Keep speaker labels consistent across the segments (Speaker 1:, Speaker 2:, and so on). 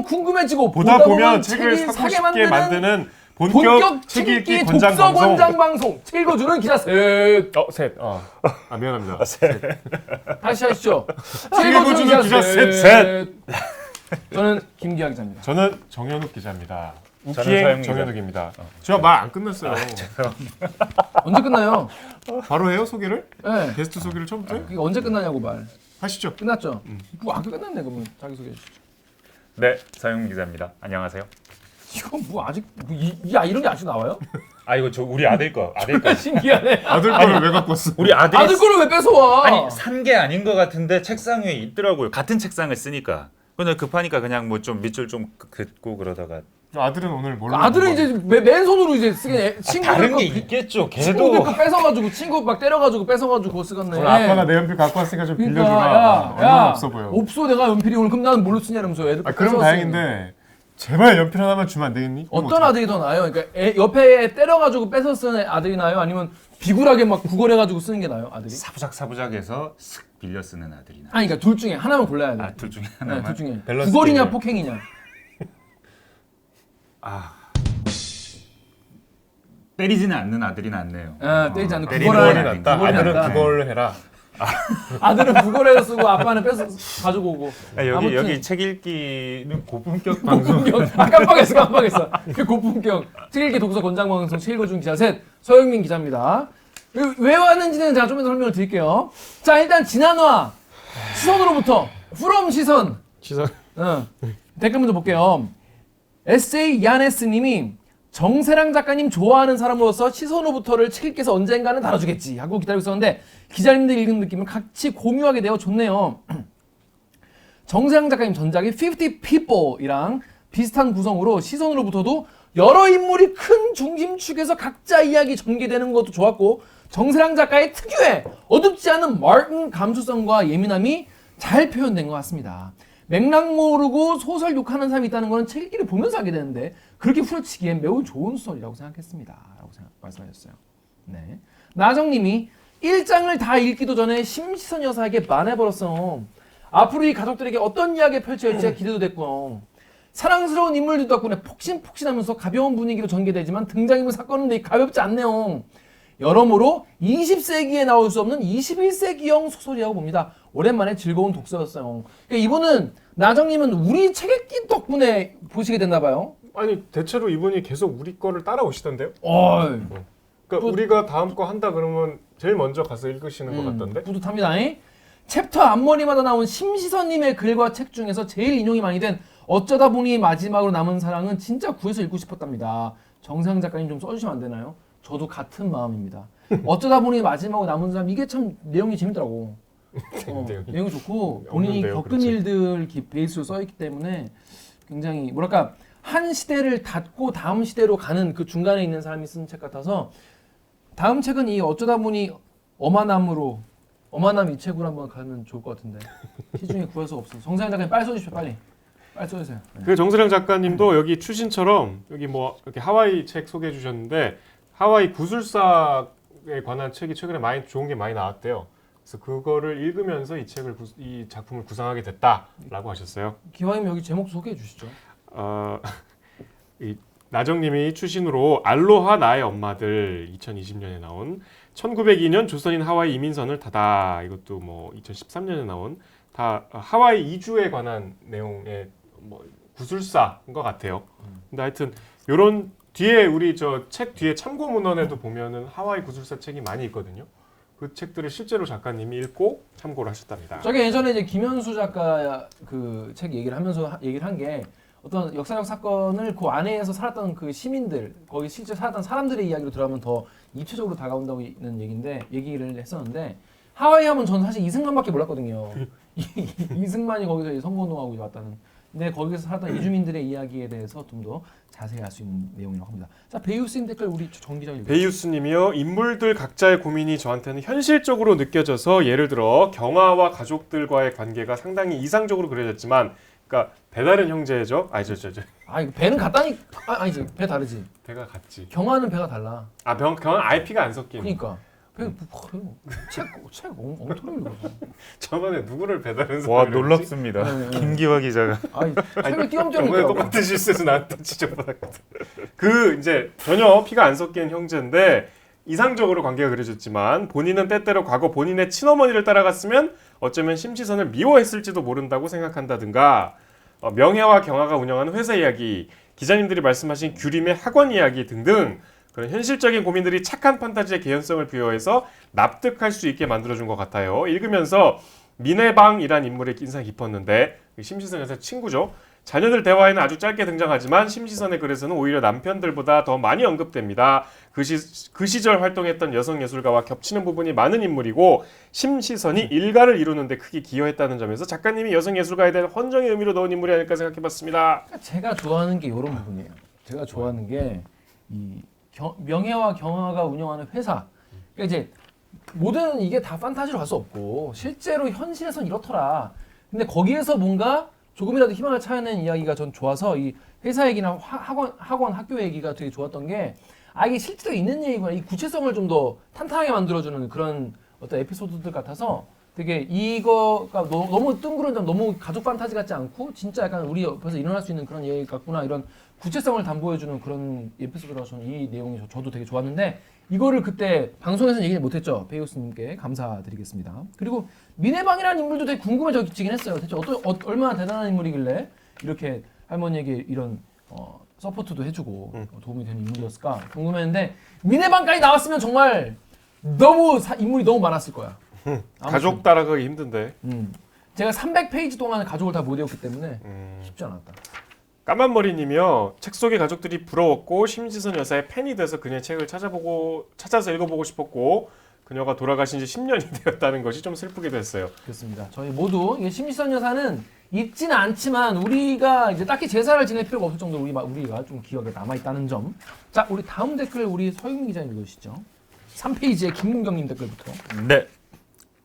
Speaker 1: 궁금해지고
Speaker 2: 보다 보면 책을 사고 싶게 만드는 본격 책 읽기
Speaker 1: 독서
Speaker 2: 권장
Speaker 1: 권장 방송. 책 읽어주는 기자 셋.
Speaker 2: 셋. 아 미안합니다.
Speaker 1: 셋. 다시 하시죠.
Speaker 2: 책 읽어주는 기자 셋.
Speaker 1: 저는 김기아 기자입니다.
Speaker 2: 저는 정현욱 기자입니다.
Speaker 3: 저는
Speaker 2: 우키행 정현욱입니다. 제가 말 안 끝났어요.
Speaker 1: 언제 끝나요?
Speaker 2: 바로 해요 소개를?
Speaker 1: 네.
Speaker 2: 게스트 소개를 처음부터?
Speaker 1: 그게 언제 끝나냐고 말.
Speaker 2: 하시죠.
Speaker 1: 끝났죠? 뭐 아까 끝났네 그러면 자기 소개해 주시죠.
Speaker 3: 네, 서영 기자입니다. 안녕하세요.
Speaker 1: 이건 뭐 아직 이런 게 아직 나와요?
Speaker 3: 아 이거 저 우리 아들 거.
Speaker 1: 신기하네.
Speaker 2: 아들 거를 왜 갖고 왔어?
Speaker 3: 우리 아들이
Speaker 1: 아들 거를 왜 뺏어와?
Speaker 3: 아니 산 게 아닌 것 같은데 책상 위에 있더라고요. 같은 책상을 쓰니까. 근데 급하니까 그냥 뭐 좀 밑줄 좀 긋고 그러다가.
Speaker 2: 아들은 오늘 뭘로?
Speaker 1: 아들은 이제 맨손으로 이제 쓰게 친구들
Speaker 3: 다른
Speaker 1: 거
Speaker 3: 게 있겠죠.
Speaker 1: 친구들
Speaker 3: 걔도
Speaker 1: 거 뺏어가지고 친구 막 때려가지고 뺏어가지고 쓰겠네.
Speaker 2: 오늘 아빠가 내 연필 갖고 왔으니까 좀
Speaker 1: 그러니까,
Speaker 2: 빌려주라. 얼마나 없어 보여.
Speaker 1: 없어 내가 연필이 오늘 그럼 나는 뭘로 쓰냐면서 애들.
Speaker 2: 그럼 다행인데 제발 연필 하나만 주면 안 되겠니?
Speaker 1: 어떤 아들이 더 나아요? 그러니까 옆에 때려가지고 뺏어 쓰는 아들이 나아요? 아니면 비굴하게 막 구걸해가지고 쓰는 게 나아요? 아들이?
Speaker 3: 사부작사부작해서 슥 빌려 쓰는 아들이나.
Speaker 1: 아니 그러니까 둘 중에 하나만 골라야 돼.
Speaker 3: 아, 둘 중에
Speaker 1: 네,
Speaker 3: 하나만.
Speaker 1: 둘 중에
Speaker 2: 밸런스
Speaker 1: 구걸이냐
Speaker 2: 게임이에요.
Speaker 1: 폭행이냐.
Speaker 3: 때리지는 않는 아들이 낫네요.
Speaker 1: 때리지 않는
Speaker 3: 때리는
Speaker 1: 구걸을
Speaker 3: 건
Speaker 2: 낫다.
Speaker 1: 구걸이
Speaker 2: 아들은
Speaker 1: 낫다.
Speaker 2: 그걸 해라.
Speaker 1: 아들은 구걸해서 쓰고 아빠는 뺏어 가지고 오고. 아무튼.
Speaker 3: 여기 책 읽기는 고품격 방송.
Speaker 1: 고품격. 깜빡했어. 그 고품격 책 읽기 독서 권장 방송 책 읽어준 기자 셋 서영민 기자입니다. 왜 왔는지는 제가 좀 이따 설명을 드릴게요. 자 일단 지난화 시선으로부터 from 시선. 댓글 먼저 볼게요. 에세이 야네스님이 정세랑 작가님 좋아하는 사람으로서 시선으로부터를 책 읽기에서 언젠가는 다뤄주겠지 하고 기다리고 있었는데 기자님들 읽은 느낌을 같이 공유하게 되어 좋네요. 정세랑 작가님 전작의 50 People이랑 비슷한 구성으로 시선으로부터도 여러 인물이 큰 중심축에서 각자 이야기 전개되는 것도 좋았고 정세랑 작가의 특유의 어둡지 않은 마른 감수성과 예민함이 잘 표현된 것 같습니다. 맥락 모르고 소설 욕하는 사람이 있다는 것은 책 읽기를 보면서 하게 되는데 그렇게 후려치기엔 매우 좋은 소설이라고 생각했습니다. 라고 말씀하셨어요. 네. 나정님이 1장을 다 읽기도 전에 심시선 여사에게 반해버렸어. 앞으로 이 가족들에게 어떤 이야기가 펼쳐질지 기대도 됐고 사랑스러운 인물들 덕분에 폭신폭신하면서 가벼운 분위기로 전개되지만 등장인물 사건은 가볍지 않네요. 여러모로 20세기에 나올 수 없는 21세기형 소설이라고 봅니다. 오랜만에 즐거운 독서였어요. 그러니까 이분은 나정님은 우리 책 읽기 덕분에 보시게 됐나 봐요.
Speaker 2: 아니 대체로 이분이 계속 우리 거를 따라오시던데요?
Speaker 1: 뿌-
Speaker 2: 그러니까 우리가 다음 거 한다 그러면 제일 먼저 가서 읽으시는 것 같던데?
Speaker 1: 뿌듯합니다. 챕터 앞머리마다 나온 심시선님의 글과 책 중에서 제일 인용이 많이 된 어쩌다 보니 마지막으로 남은 사랑은 진짜 구해서 읽고 싶었답니다. 정상 작가님 좀 써주시면 안 되나요? 저도 같은 마음입니다. 어쩌다 보니 마지막으로 남은 사람 이게 참 내용이 재밌더라고. 내용이 좋고 본인이
Speaker 2: 없는데요,
Speaker 1: 겪은
Speaker 2: 그렇지.
Speaker 1: 일들 베이스로 써있기 때문에 굉장히 뭐랄까 한 시대를 닫고 다음 시대로 가는 그 중간에 있는 사람이 쓴 책 같아서 다음 책은 이 어쩌다 보니 어마남 이 책으로 한번 가면 좋을 것 같은데 시중에 구해서 없어. 정상 작가님 빨리 써주십시오. 빨리 써주세요. 네.
Speaker 2: 그 정수령 작가님도 여기 추신처럼 여기 뭐 이렇게 하와이 책 소개해 주셨는데 하와이 구술사에 관한 책이 최근에 많이 좋은 게 많이 나왔대요. 그래서 그거를 읽으면서 이 작품을 구상하게 됐다라고 하셨어요.
Speaker 1: 기왕이면 여기 제목 소개해 주시죠.
Speaker 2: 이 나정님이 추신으로 알로하 나의 엄마들 2020년에 나온 1902년 조선인 하와이 이민선을 타다 이것도 뭐 2013년에 나온 다 하와이 이주에 관한 내용의 뭐 구술사인 것 같아요. 근데 하여튼 요런 뒤에 우리 저 책 뒤에 참고 문헌에도 보면은 하와이 구술사 책이 많이 있거든요. 그 책들을 실제로 작가님이 읽고 참고를 하셨답니다.
Speaker 1: 저게 예전에 이제 김현수 작가 그 책 얘기를 하면서 얘기를 한 게 어떤 역사적 사건을 그 안에서 살았던 그 시민들 거기 실제 살았던 사람들의 이야기로 들어가면 더 입체적으로 다가온다고 있는 얘기를 했었는데 하와이 하면 저는 사실 이승만밖에 몰랐거든요. 이승만이 거기서 선거운동하고 왔다는. 근데 거기서 살았던 이주민들의 이야기에 대해서 좀 더 자세히 알 수 있는 내용이라고 합니다. 자, 베이우스님 댓글 우리 정 기자 읽어주세요.
Speaker 2: 베이우스님이요. 인물들 각자의 고민이 저한테는 현실적으로 느껴져서 예를 들어 경아와 가족들과의 관계가 상당히 이상적으로 그려졌지만, 그러니까 배다른 형제죠.
Speaker 1: 이거 배는 같다니. 아니지 배 다르지.
Speaker 2: 배가 같지.
Speaker 1: 경화는 배가 달라.
Speaker 2: 경아 IP가 안 섞인.
Speaker 1: 그러니까 책 엉터리 읽어서.
Speaker 2: 저번에 누구를 배달해서
Speaker 3: 와
Speaker 2: 이랬지?
Speaker 3: 놀랍습니다.
Speaker 1: 네, 네.
Speaker 3: 김기화 기자가
Speaker 1: 아니 책을 띄엄띄엄
Speaker 2: 저번에
Speaker 1: 읽더라고.
Speaker 2: 똑같은 실수해서 나한테 지적받았거든. 그 이제 전혀 피가 안 섞인 형제인데 이상적으로 관계가 그려졌지만 본인은 때때로 과거 본인의 친어머니를 따라갔으면 어쩌면 심시선을 미워했을지도 모른다고 생각한다든가 명예와 경화가 운영하는 회사 이야기, 기자님들이 말씀하신 규림의 학원 이야기 등등 그런 현실적인 고민들이 착한 판타지의 개연성을 부여해서 납득할 수 있게 만들어준 것 같아요. 읽으면서 민해방이란 인물의 인상이 깊었는데 심시선 여사 친구죠. 자녀들 대화에는 아주 짧게 등장하지만 심시선의 글에서는 오히려 남편들보다 더 많이 언급됩니다. 그 시절 활동했던 여성 예술가와 겹치는 부분이 많은 인물이고 심시선이 일가를 이루는 데 크게 기여했다는 점에서 작가님이 여성 예술가에 대한 헌정의 의미로 넣은 인물이 아닐까 생각해봤습니다.
Speaker 1: 그러니까 제가 좋아하는 게 이런 부분이에요. 제가 좋아하는 게 이 명예와 경화가 운영하는 회사. 그러니까 이제 모든 이게 다 판타지로 갈 수 없고 실제로 현실에선 이렇더라. 근데 거기에서 뭔가 조금이라도 희망을 찾아낸 이야기가 전 좋아서 이 회사 얘기나 학원 학교 얘기가 되게 좋았던 게 이게 실제로 있는 얘기구나. 이 구체성을 좀 더 탄탄하게 만들어주는 그런 어떤 에피소드들 같아서 되게 이거가 너무 뜬구름 점 너무 가족 판타지 같지 않고 진짜 약간 우리 옆에서 일어날 수 있는 그런 얘기 같구나 이런 구체성을 담보해주는 그런 에피소드라서 저는 이 내용이 저도 되게 좋았는데 이거를 그때 방송에서는 얘기를 못했죠. 베이오스님께 감사드리겠습니다. 그리고 민해방이라는 인물도 되게 궁금해지긴 했어요. 대체 얼마나 대단한 인물이길래 이렇게 할머니에게 이런 서포트도 해주고 도움이 되는 인물이었을까 궁금했는데 민해방까지 나왔으면 정말 너무 인물이 너무 많았을 거야.
Speaker 2: 가족 따라가기 힘든데.
Speaker 1: 제가 300페이지 동안 가족을 다 못 외웠기 때문에 쉽지 않았다.
Speaker 2: 까만머리님이요. 책 속의 가족들이 부러웠고 심시선 여사의 팬이 돼서 그녀의 책을 찾아서 읽어보고 싶었고 그녀가 돌아가신 지 10년이 되었다는 것이 좀 슬프기도 했어요.
Speaker 1: 그렇습니다. 저희 모두 심시선 여사는 있지는 않지만 우리가 이제 딱히 제사를 지낼 필요가 없을 정도로 우리가 좀 기억에 남아있다는 점. 자, 우리 다음 댓글 우리 서윤 기자님 읽으시죠. 3페이지에 김문경님 댓글부터.
Speaker 3: 네.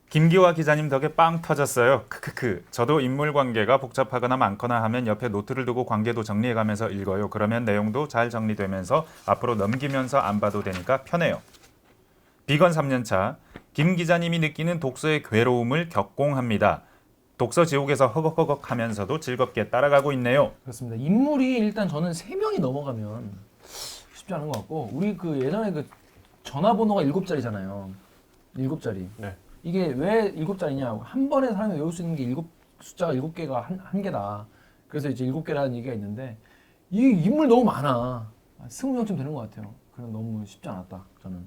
Speaker 3: 김기화 기자님 덕에 빵 터졌어요. 크크크. 저도 인물 관계가 복잡하거나 많거나 하면 옆에 노트를 두고 관계도 정리해가면서 읽어요. 그러면 내용도 잘 정리되면서 앞으로 넘기면서 안 봐도 되니까 편해요. 비건 3년차. 김 기자님이 느끼는 독서의 괴로움을 격공합니다. 독서 지옥에서 허걱허걱 하면서도 즐겁게 따라가고 있네요.
Speaker 1: 그렇습니다. 인물이 일단 저는 3명이 넘어가면 쉽지 않은 것 같고 우리 그 예전에 그 전화번호가 7자리잖아요. 7자리.
Speaker 2: 네.
Speaker 1: 이게 왜 7자리냐? 한 번에 사람이 외울 수 있는 게 숫자가 7개가 한 개다. 그래서 이제 7개라는 얘기가 있는데 이 인물 너무 많아. 20명쯤 되는 것 같아요. 그럼 너무 쉽지 않았다. 저는.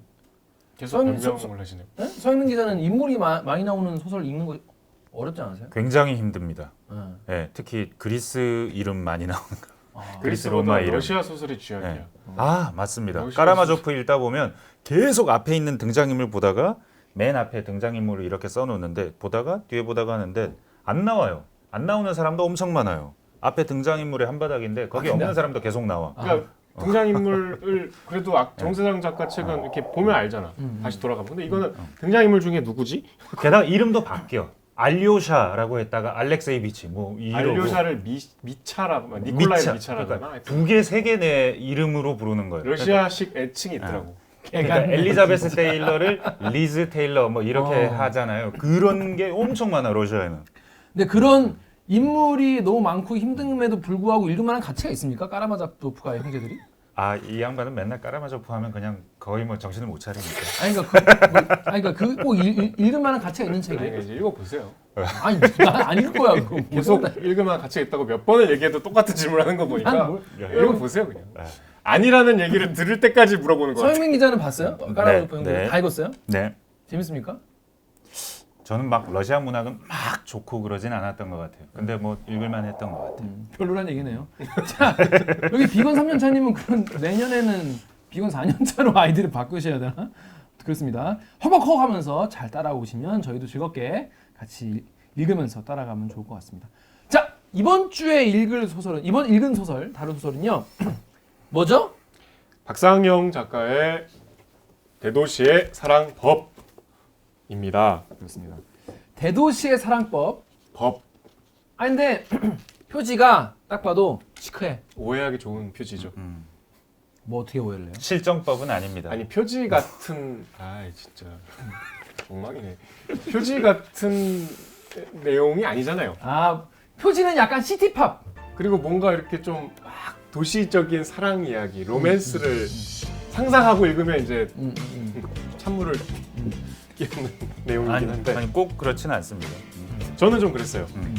Speaker 2: 계속 변명을 하시네요.
Speaker 1: 네? 서영민 기자는 인물이 많이 나오는 소설 읽는 거 어렵지 않으세요?
Speaker 3: 굉장히 힘듭니다.
Speaker 1: 네.
Speaker 3: 네, 특히 그리스 이름 많이 나오는 거. 그리스
Speaker 2: 로마
Speaker 3: 로마 이름.
Speaker 2: 러시아 소설이 쥐약이야.
Speaker 3: 네. 아 맞습니다.
Speaker 2: 러시아
Speaker 3: 까라마조프 읽다 보면 계속 앞에 있는 등장인물 보다가 맨 앞에 등장인물을 이렇게 써놓는데 보다가 뒤에 보다가 하는데 안 나와요. 안 나오는 사람도 엄청 많아요. 앞에 등장인물의 한 바닥인데 거기 없는 사람도 계속 나와.
Speaker 2: 그러니까 등장인물을 그래도 정세장 작가 책은 이렇게 보면 알잖아. 다시 돌아가면. 근데 이거는 등장인물 중에 누구지?
Speaker 3: 게다가 이름도 바뀌어. 알료샤라고 했다가 알렉세이비치 뭐 이러고
Speaker 2: 알료샤를 미차라 니콜라이 미차라거나
Speaker 3: 그러니까 두 개, 세 개 내 이름으로 부르는 거예요.
Speaker 2: 러시아식 애칭이 있더라고.
Speaker 3: 그러니까 엘리자베스 테일러를 리즈 테일러 뭐 이렇게 하잖아요. 그런 게 엄청 많아 러시아에는.
Speaker 1: 근데 그런 인물이 너무 많고 힘듦에도 불구하고 읽을 만한 가치가 있습니까? 까라마조프가의 형제들이?
Speaker 3: 아 이 양반은 맨날 까라마조프 하면 그냥 거의 뭐 정신을 못 차리니까.
Speaker 1: 그러니까 꼭 읽을 만한 가치가 있는
Speaker 2: 아니,
Speaker 1: 책이에요.
Speaker 2: 이제 읽어보세요.
Speaker 1: 아니 난 안 읽을 거야. 그거.
Speaker 2: 계속 읽을 만한 가치가 있다고 몇 번을 얘기해도 똑같은 질문하는 거 보니까 읽어보세요 그냥. 아니라는 얘기를 들을 때까지 물어보는 거야.
Speaker 1: 서영민 기자는 봤어요? 까라마조프 형제들
Speaker 3: 네.
Speaker 1: 다 읽었어요?
Speaker 3: 네.
Speaker 1: 재밌습니까?
Speaker 3: 저는 막 러시아 문학은 막 좋고 그러진 않았던 것 같아요. 근데 뭐 읽을만 했던 것 같아요.
Speaker 1: 별로란 얘기네요. 자, 여기 비건 3년차님은 그럼 내년에는 비건 4년차로 아이디를 바꾸셔야 되나? 그렇습니다. 허걱허걱 하면서 잘 따라오시면 저희도 즐겁게 같이 읽으면서 따라가면 좋을 것 같습니다. 자, 이번 주에 읽은 소설, 다른 소설은요. 뭐죠?
Speaker 2: 박상영 작가의 대도시의 사랑법입니다.
Speaker 1: 그렇습니다. 대도시의 사랑법.
Speaker 2: 법.
Speaker 1: 근데 표지가 딱 봐도 시크해.
Speaker 2: 오해하기 좋은 표지죠.
Speaker 1: 뭐 어떻게 오해를 해요?
Speaker 3: 실정법은 아닙니다.
Speaker 2: 아니 표지 같은 진짜 엉망이네. 표지 같은 내용이 아니잖아요.
Speaker 1: 아 표지는 약간 시티팝.
Speaker 2: 그리고 뭔가 이렇게 좀 막 도시적인 사랑 이야기, 로맨스를 상상하고 읽으면 이제 찬물을 끼얹는 내용이긴 한데
Speaker 3: 아니 꼭 그렇지는 않습니다.
Speaker 2: 저는 좀 그랬어요. 저는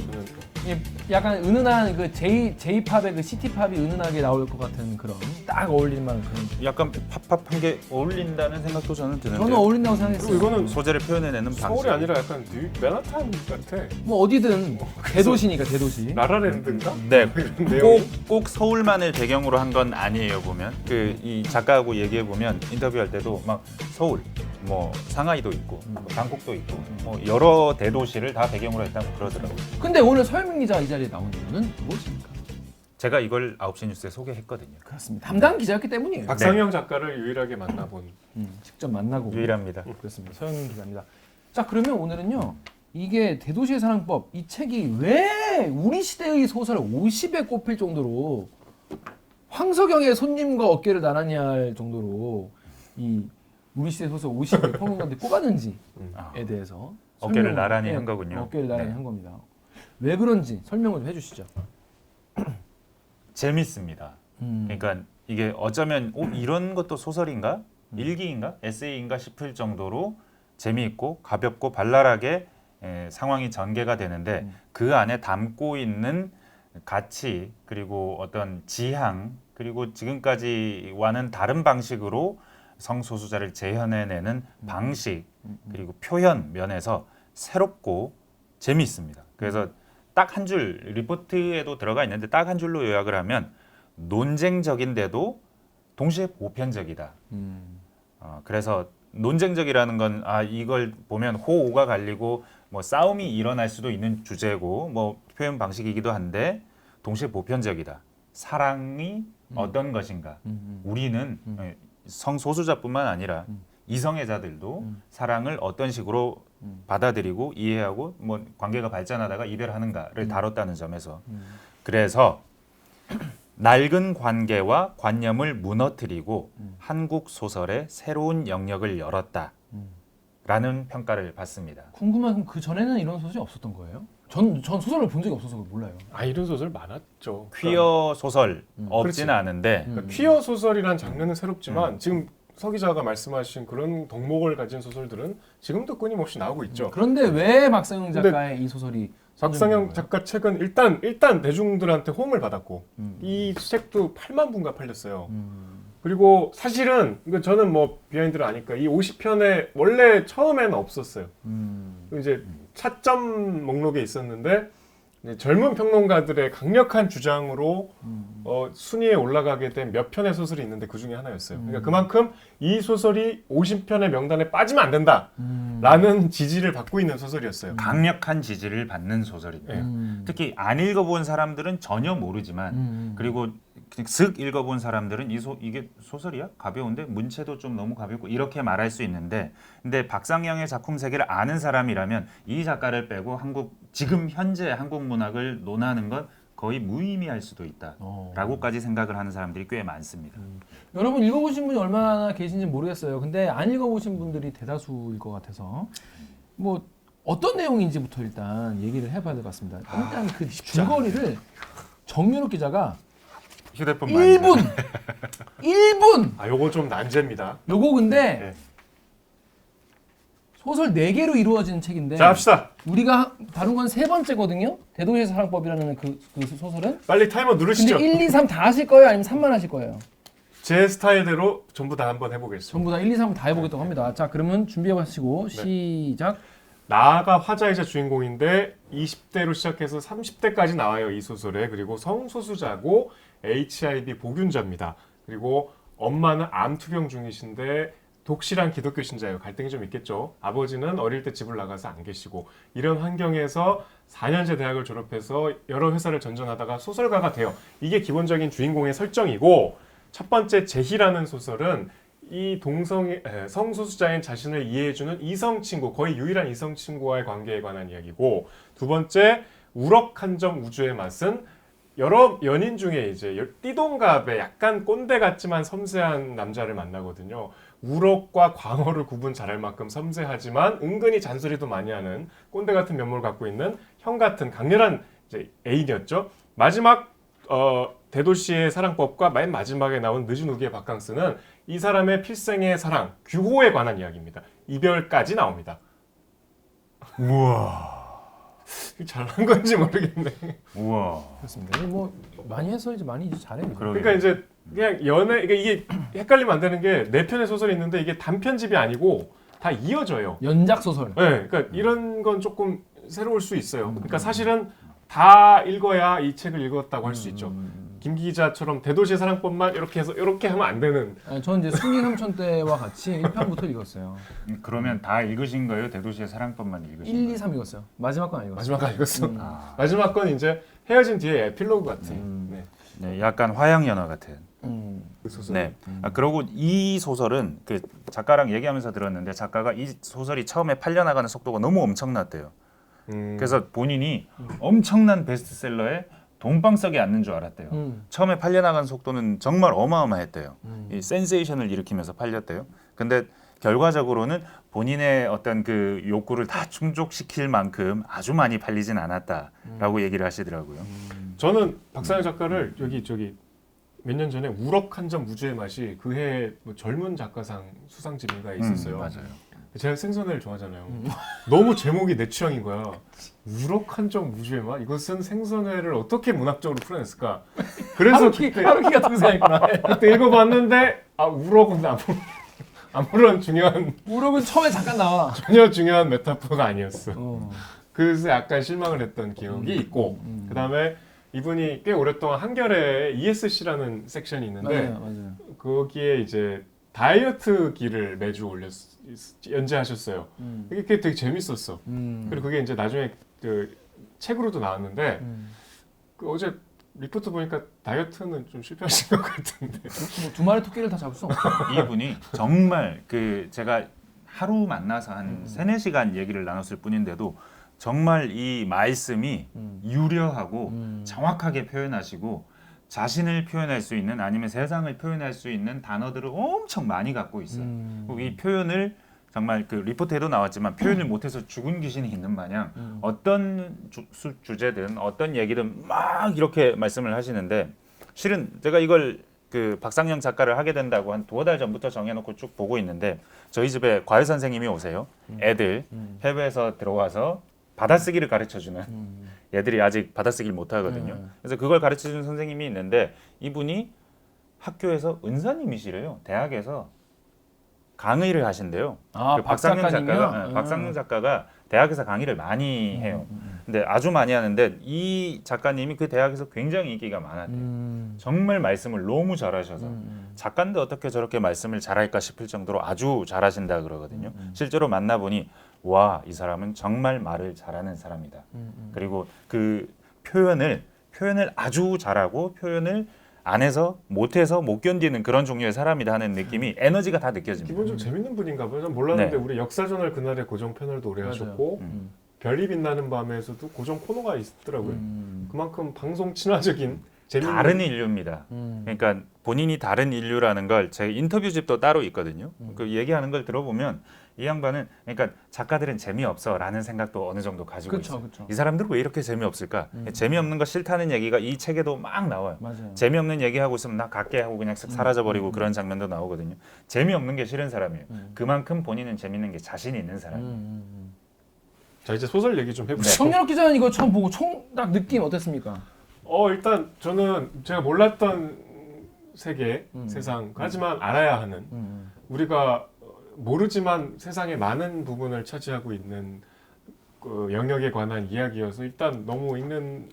Speaker 1: 이게 약간 은은한 그 J-팝의 그 시티팝이 은은하게 나올 것 같은 그런 딱 어울릴 만한 그런.
Speaker 3: 약간 팝팝한 게 어울린다는 생각도 저는 드는데.
Speaker 1: 저는 어울린다고 생각했어요.
Speaker 2: 그리고 이거는
Speaker 3: 소재를 표현해내는 방식.
Speaker 2: 서울이 아니라 약간 맨하탄 같아.
Speaker 1: 뭐 어디든 대도시니까 대도시.
Speaker 2: 라라랜드인가?
Speaker 3: 네,
Speaker 2: 이런 내용이?
Speaker 3: 꼭 서울만을 배경으로 한 건 아니에요. 보면 이 작가하고 얘기해 보면 인터뷰할 때도 막 서울, 뭐 상하이도 있고, 방콕도 있고, 뭐 여러 대도시를 다 배경으로 했다고 그러더라고요.
Speaker 1: 근데 오늘 서현민 기자 이 자리에 나온 이유는 무엇입니까?
Speaker 3: 제가 이걸 9시 뉴스에 소개했거든요.
Speaker 1: 그렇습니다. 담당 기자였기 때문이에요.
Speaker 2: 박상영 작가를 유일하게 만나본
Speaker 1: 직접 만나고
Speaker 3: 유일합니다.
Speaker 1: 그렇습니다. 서현민 기자입니다. 자 그러면 오늘은요. 이게 대도시의 사랑법 이 책이 왜 우리 시대의 소설 50에 꼽힐 정도로 황석영의 손님과 어깨를 나란히 할 정도로 이 우리 시대 소설 50을 평론가들이 꼽았는지에 대해서
Speaker 3: 어깨를
Speaker 1: 설명을-
Speaker 3: 나란히
Speaker 1: 네,
Speaker 3: 한 거군요.
Speaker 1: 어깨를 나란히
Speaker 3: 네.
Speaker 1: 한 겁니다. 왜 그런지 설명을 좀 해주시죠.
Speaker 3: 재밌습니다. 그러니까 이게 어쩌면 이런 것도 소설인가? 일기인가? 에세이인가 싶을 정도로 재미있고 가볍고 발랄하게 상황이 전개가 되는데 그 안에 담고 있는 가치 그리고 어떤 지향 그리고 지금까지와는 다른 방식으로 성소수자를 재현해내는 방식 그리고 표현 면에서 새롭고 재미있습니다. 그래서 딱 한 줄 리포트에도 들어가 있는데 딱 한 줄로 요약을 하면 논쟁적인데도 동시에 보편적이다. 그래서 논쟁적이라는 건 이걸 보면 호오가 갈리고 뭐 싸움이 일어날 수도 있는 주제고 뭐 표현 방식이기도 한데 동시에 보편적이다. 사랑이 어떤 것인가? 우리는 성소수자뿐만 아니라 이성애자들도 사랑을 어떤 식으로 받아들이고 이해하고 뭐 관계가 발전하다가 이별하는가를 다뤘다는 점에서 그래서 낡은 관계와 관념을 무너뜨리고 한국 소설의 새로운 영역을 열었다라는 평가를 받습니다.
Speaker 1: 궁금한 건 그 전에는 이런 소설이 없었던 거예요? 전 소설을 본 적이 없어서 몰라요.
Speaker 2: 이런 소설 많았죠.
Speaker 3: 퀴어 소설 없지는
Speaker 2: 그렇지.
Speaker 3: 않은데
Speaker 2: 그러니까 퀴어 소설이란 장르는 새롭지만 지금 서 기자가 말씀하신 그런 덕목을 가진 소설들은 지금도 끊임없이 나오고 있죠.
Speaker 1: 그런데 왜 박상영 작가의 이 소설이
Speaker 2: 박상영 작가 책은 일단 대중들한테 호응을 받았고 이 책도 8만 부가 팔렸어요. 그리고 사실은 이거 저는 뭐 비하인드를 아니까 이 50편에 원래 처음에는 없었어요. 이제 차점 목록에 있었는데 이제 젊은 평론가들의 강력한 주장으로 순위에 올라가게 된 몇 편의 소설이 있는데 그 중에 하나였어요. 그러니까 그만큼 이 소설이 50편의 명단에 빠지면 안 된다라는 지지를 받고 있는 소설이었어요.
Speaker 3: 강력한 지지를 받는 소설입니다. 특히 안 읽어본 사람들은 전혀 모르지만 그리고 그냥 슥 읽어본 사람들은 이게 소설이야? 가벼운데 문체도 좀 너무 가볍고 이렇게 말할 수 있는데 근데 박상영의 작품 세계를 아는 사람이라면 이 작가를 빼고 지금 현재 한국 문학을 논하는 건 거의 무의미할 수도 있다라고까지 생각을 하는 사람들이 꽤 많습니다.
Speaker 1: 여러분 읽어보신 분이 얼마나 계신지 모르겠어요. 근데 안 읽어보신 분들이 대다수일 것 같아서 뭐 어떤 내용인지부터 일단 얘기를 해봐야 될 것 같습니다. 일단 그 줄거리를 정윤욱 기자가
Speaker 3: 휴대폰
Speaker 1: 1분! 1분!
Speaker 2: 요건 좀 난제입니다.
Speaker 1: 요거 근데
Speaker 2: 네.
Speaker 1: 소설 4개로 이루어진 책인데
Speaker 2: 자, 합시다.
Speaker 1: 우리가 다룬 건 3번째거든요. 대도시의 사랑법이라는 그 소설은.
Speaker 2: 빨리 타이머
Speaker 1: 근데
Speaker 2: 누르시죠.
Speaker 1: 1, 2, 3 다 하실 거예요? 아니면 3만 하실 거예요?
Speaker 2: 제 스타일대로 전부 다 한번 해보겠습니다.
Speaker 1: 전부 다 1, 2, 3 다 해보겠다고 합니다. 자, 그러면 준비해보시고 시작.
Speaker 2: 나아가 화자이자 주인공인데 20대로 시작해서 30대까지 나와요. 이 소설에. 그리고 성소수자고 HIV 보균자입니다. 그리고 엄마는 암 투병 중이신데 독실한 기독교 신자예요. 갈등이 좀 있겠죠. 아버지는 어릴 때 집을 나가서 안 계시고 이런 환경에서 4년제 대학을 졸업해서 여러 회사를 전전하다가 소설가가 돼요. 이게 기본적인 주인공의 설정이고 첫 번째 제희라는 소설은 이 성소수자인 자신을 이해해주는 이성 친구, 거의 유일한 이성 친구와의 관계에 관한 이야기고 두 번째 우럭 한 점 우주의 맛은 여러 연인 중에 이제 띠동갑의 약간 꼰대 같지만 섬세한 남자를 만나거든요. 우럭과 광어를 구분 잘할 만큼 섬세하지만 은근히 잔소리도 많이 하는 꼰대 같은 면모를 갖고 있는 형 같은 강렬한 이제 애인이었죠. 마지막 대도시의 사랑법과 맨 마지막에 나온 늦은 우기의 바캉스는 이 사람의 필생의 사랑, 규호에 관한 이야기입니다. 이별까지 나옵니다.
Speaker 3: 우와.
Speaker 2: 잘한 건지 모르겠네.
Speaker 3: 우와.
Speaker 1: 그렇습니다. 뭐 많이 해서 이제 많이 이제 잘해요.
Speaker 2: 그러니까 이제 그냥 연애 이게 헷갈리면 안 되는 게 네 편의 소설이 있는데 이게 단편집이 아니고 다 이어져요.
Speaker 1: 연작 소설.
Speaker 2: 네, 그러니까 이런 건 조금 새로울 수 있어요. 그러니까 사실은 다 읽어야 이 책을 읽었다고 할 수 있죠. 김 기자처럼 대도시의 사랑법만 이렇게 해서 이렇게 하면 안 되는.
Speaker 1: 저는 이제 순기 삼촌 때와 같이 1편부터 읽었어요.
Speaker 3: 그러면 다 읽으신 거예요? 대도시의 사랑법만 읽으신
Speaker 1: 1,
Speaker 3: 거예요?
Speaker 1: 2, 3 읽었어요. 마지막 건 안 읽었어요.
Speaker 2: 마지막 건 읽었어.
Speaker 3: 아.
Speaker 2: 마지막 건 이제 헤어진 뒤에 에필로그 같은. 네.
Speaker 3: 네, 약간 화양연화 같은.
Speaker 2: 그 소설.
Speaker 3: 네. 그리고 이 소설은 그 작가랑 얘기하면서 들었는데 작가가 이 소설이 처음에 팔려나가는 속도가 너무 엄청났대요. 그래서 본인이 엄청난 베스트셀러에 동방석에 앉는 줄 알았대요. 처음에 팔려나가는 속도는 정말 어마어마했대요. 이 센세이션을 일으키면서 팔렸대요. 근데 결과적으로는 본인의 어떤 그 욕구를 다 충족시킬 만큼 아주 많이 팔리진 않았다라고 얘기를 하시더라고요.
Speaker 2: 저는 박상현 작가를 저기 몇 년 전에 우럭 한 점 무주의 맛이 그해 뭐 젊은 작가상 수상집인가에 있었어요.
Speaker 3: 맞아요.
Speaker 2: 제가 생선회를 좋아하잖아요. 너무 제목이 내 취향인 거야. 우럭 한 점 무주의 맛? 이것은 생선회를 어떻게 문학적으로 풀어냈을까? 그래서
Speaker 1: 하루키 같은 거 생각했구나.
Speaker 2: 그때 읽어봤는데 우럭은 아무런 중요한
Speaker 1: 우럭은 처음에 잠깐 나와.
Speaker 2: 전혀 중요한 메타포가 아니었어.
Speaker 1: 어.
Speaker 2: 그래서 약간 실망을 했던 기억이 있고 그 다음에 이분이 꽤 오랫동안 한겨레에 ESC라는 섹션이 있는데
Speaker 1: 맞아요.
Speaker 2: 거기에 이제 다이어트 기를 매주 연재하셨어요. 이게 되게 재밌었어. 그리고 그게 이제 나중에 그 책으로도 나왔는데 그 어제 리포트 보니까 다이어트는 좀 실패하신 것 같은데.
Speaker 1: 뭐 두 마리 토끼를 다 잡을 수 없어.
Speaker 3: 이분이 정말 그 제가 하루 만나서 한 3-4시간 얘기를 나눴을 뿐인데도 정말 이 말씀이 유려하고 정확하게 표현하시고 자신을 표현할 수 있는 아니면 세상을 표현할 수 있는 단어들을 엄청 많이 갖고 있어요. 그리고 이 표현을 정말 그 리포트에도 나왔지만 표현을 못해서 죽은 귀신이 있는 마냥 어떤 주제든 어떤 얘기든 막 이렇게 말씀을 하시는데 실은 제가 이걸 그 박상영 작가를 하게 된다고 한 2달 전부터 정해놓고 쭉 보고 있는데 저희 집에 과외 선생님이 오세요. 애들 해외에서 들어와서 받아쓰기를 가르쳐주는 애들이 아직 받아쓰기를 못하거든요. 그래서 그걸 가르쳐주는 선생님이 있는데 이분이 학교에서 은사님이시래요. 대학에서 강의를 하신대요.
Speaker 1: 아,
Speaker 3: 그 박상영
Speaker 1: 작가님이요?
Speaker 3: 작가가 박상영 작가가 대학에서 강의를 많이 해요. 근데 아주 많이 하는데 이 작가님이 그 대학에서 굉장히 인기가 많았대요. 정말 말씀을 너무 잘하셔서 작가인데 어떻게 저렇게 말씀을 잘할까 싶을 정도로 아주 잘하신다 그러거든요. 실제로 만나보니 와, 이 사람은 정말 말을 잘하는 사람이다. 그리고 그 표현을 아주 잘하고 표현을 안 해서 못해서 못 견디는 그런 종류의 사람이다 하는 느낌이 에너지가 다 느껴집니다.
Speaker 2: 기본적으로 재밌는 분인가 봐요. 전 몰랐는데
Speaker 3: 네.
Speaker 2: 우리 역사저널 그날의 고정 패널도 오래
Speaker 1: 맞아요.
Speaker 2: 하셨고 별이 빛나는 밤에서도 고정 코너가 있더라고요. 그만큼 방송 친화적인 재밌는
Speaker 3: 다른 인류입니다. 그러니까 본인이 다른 인류라는 걸 제 인터뷰집도 따로 있거든요. 그 얘기하는 걸 들어보면 이 양반은 그러니까 작가들은 재미없어라는 생각도 어느 정도 가지고 있어요.
Speaker 1: 그쵸.
Speaker 3: 이 사람들은 왜 이렇게 재미없을까? 재미없는 거 싫다는 얘기가 이 책에도 막 나와요.
Speaker 1: 맞아요.
Speaker 3: 재미없는 얘기하고 있으면 나 갈게 하고 그냥 쓱 사라져버리고 그런 장면도 나오거든요. 재미없는 게 싫은 사람이에요. 그만큼 본인은 재밌는 게 자신이 있는 사람이에요.
Speaker 2: 자 이제 소설 얘기 좀 해보죠.
Speaker 1: 청년학 기자는 이거 처음 보고 딱 느낌 어땠습니까?
Speaker 2: 일단 저는 제가 몰랐던 세계, 세상 하지만 알아야 하는 우리가 모르지만 세상의 많은 부분을 차지하고 있는 그 영역에 관한 이야기여서 일단 너무 읽는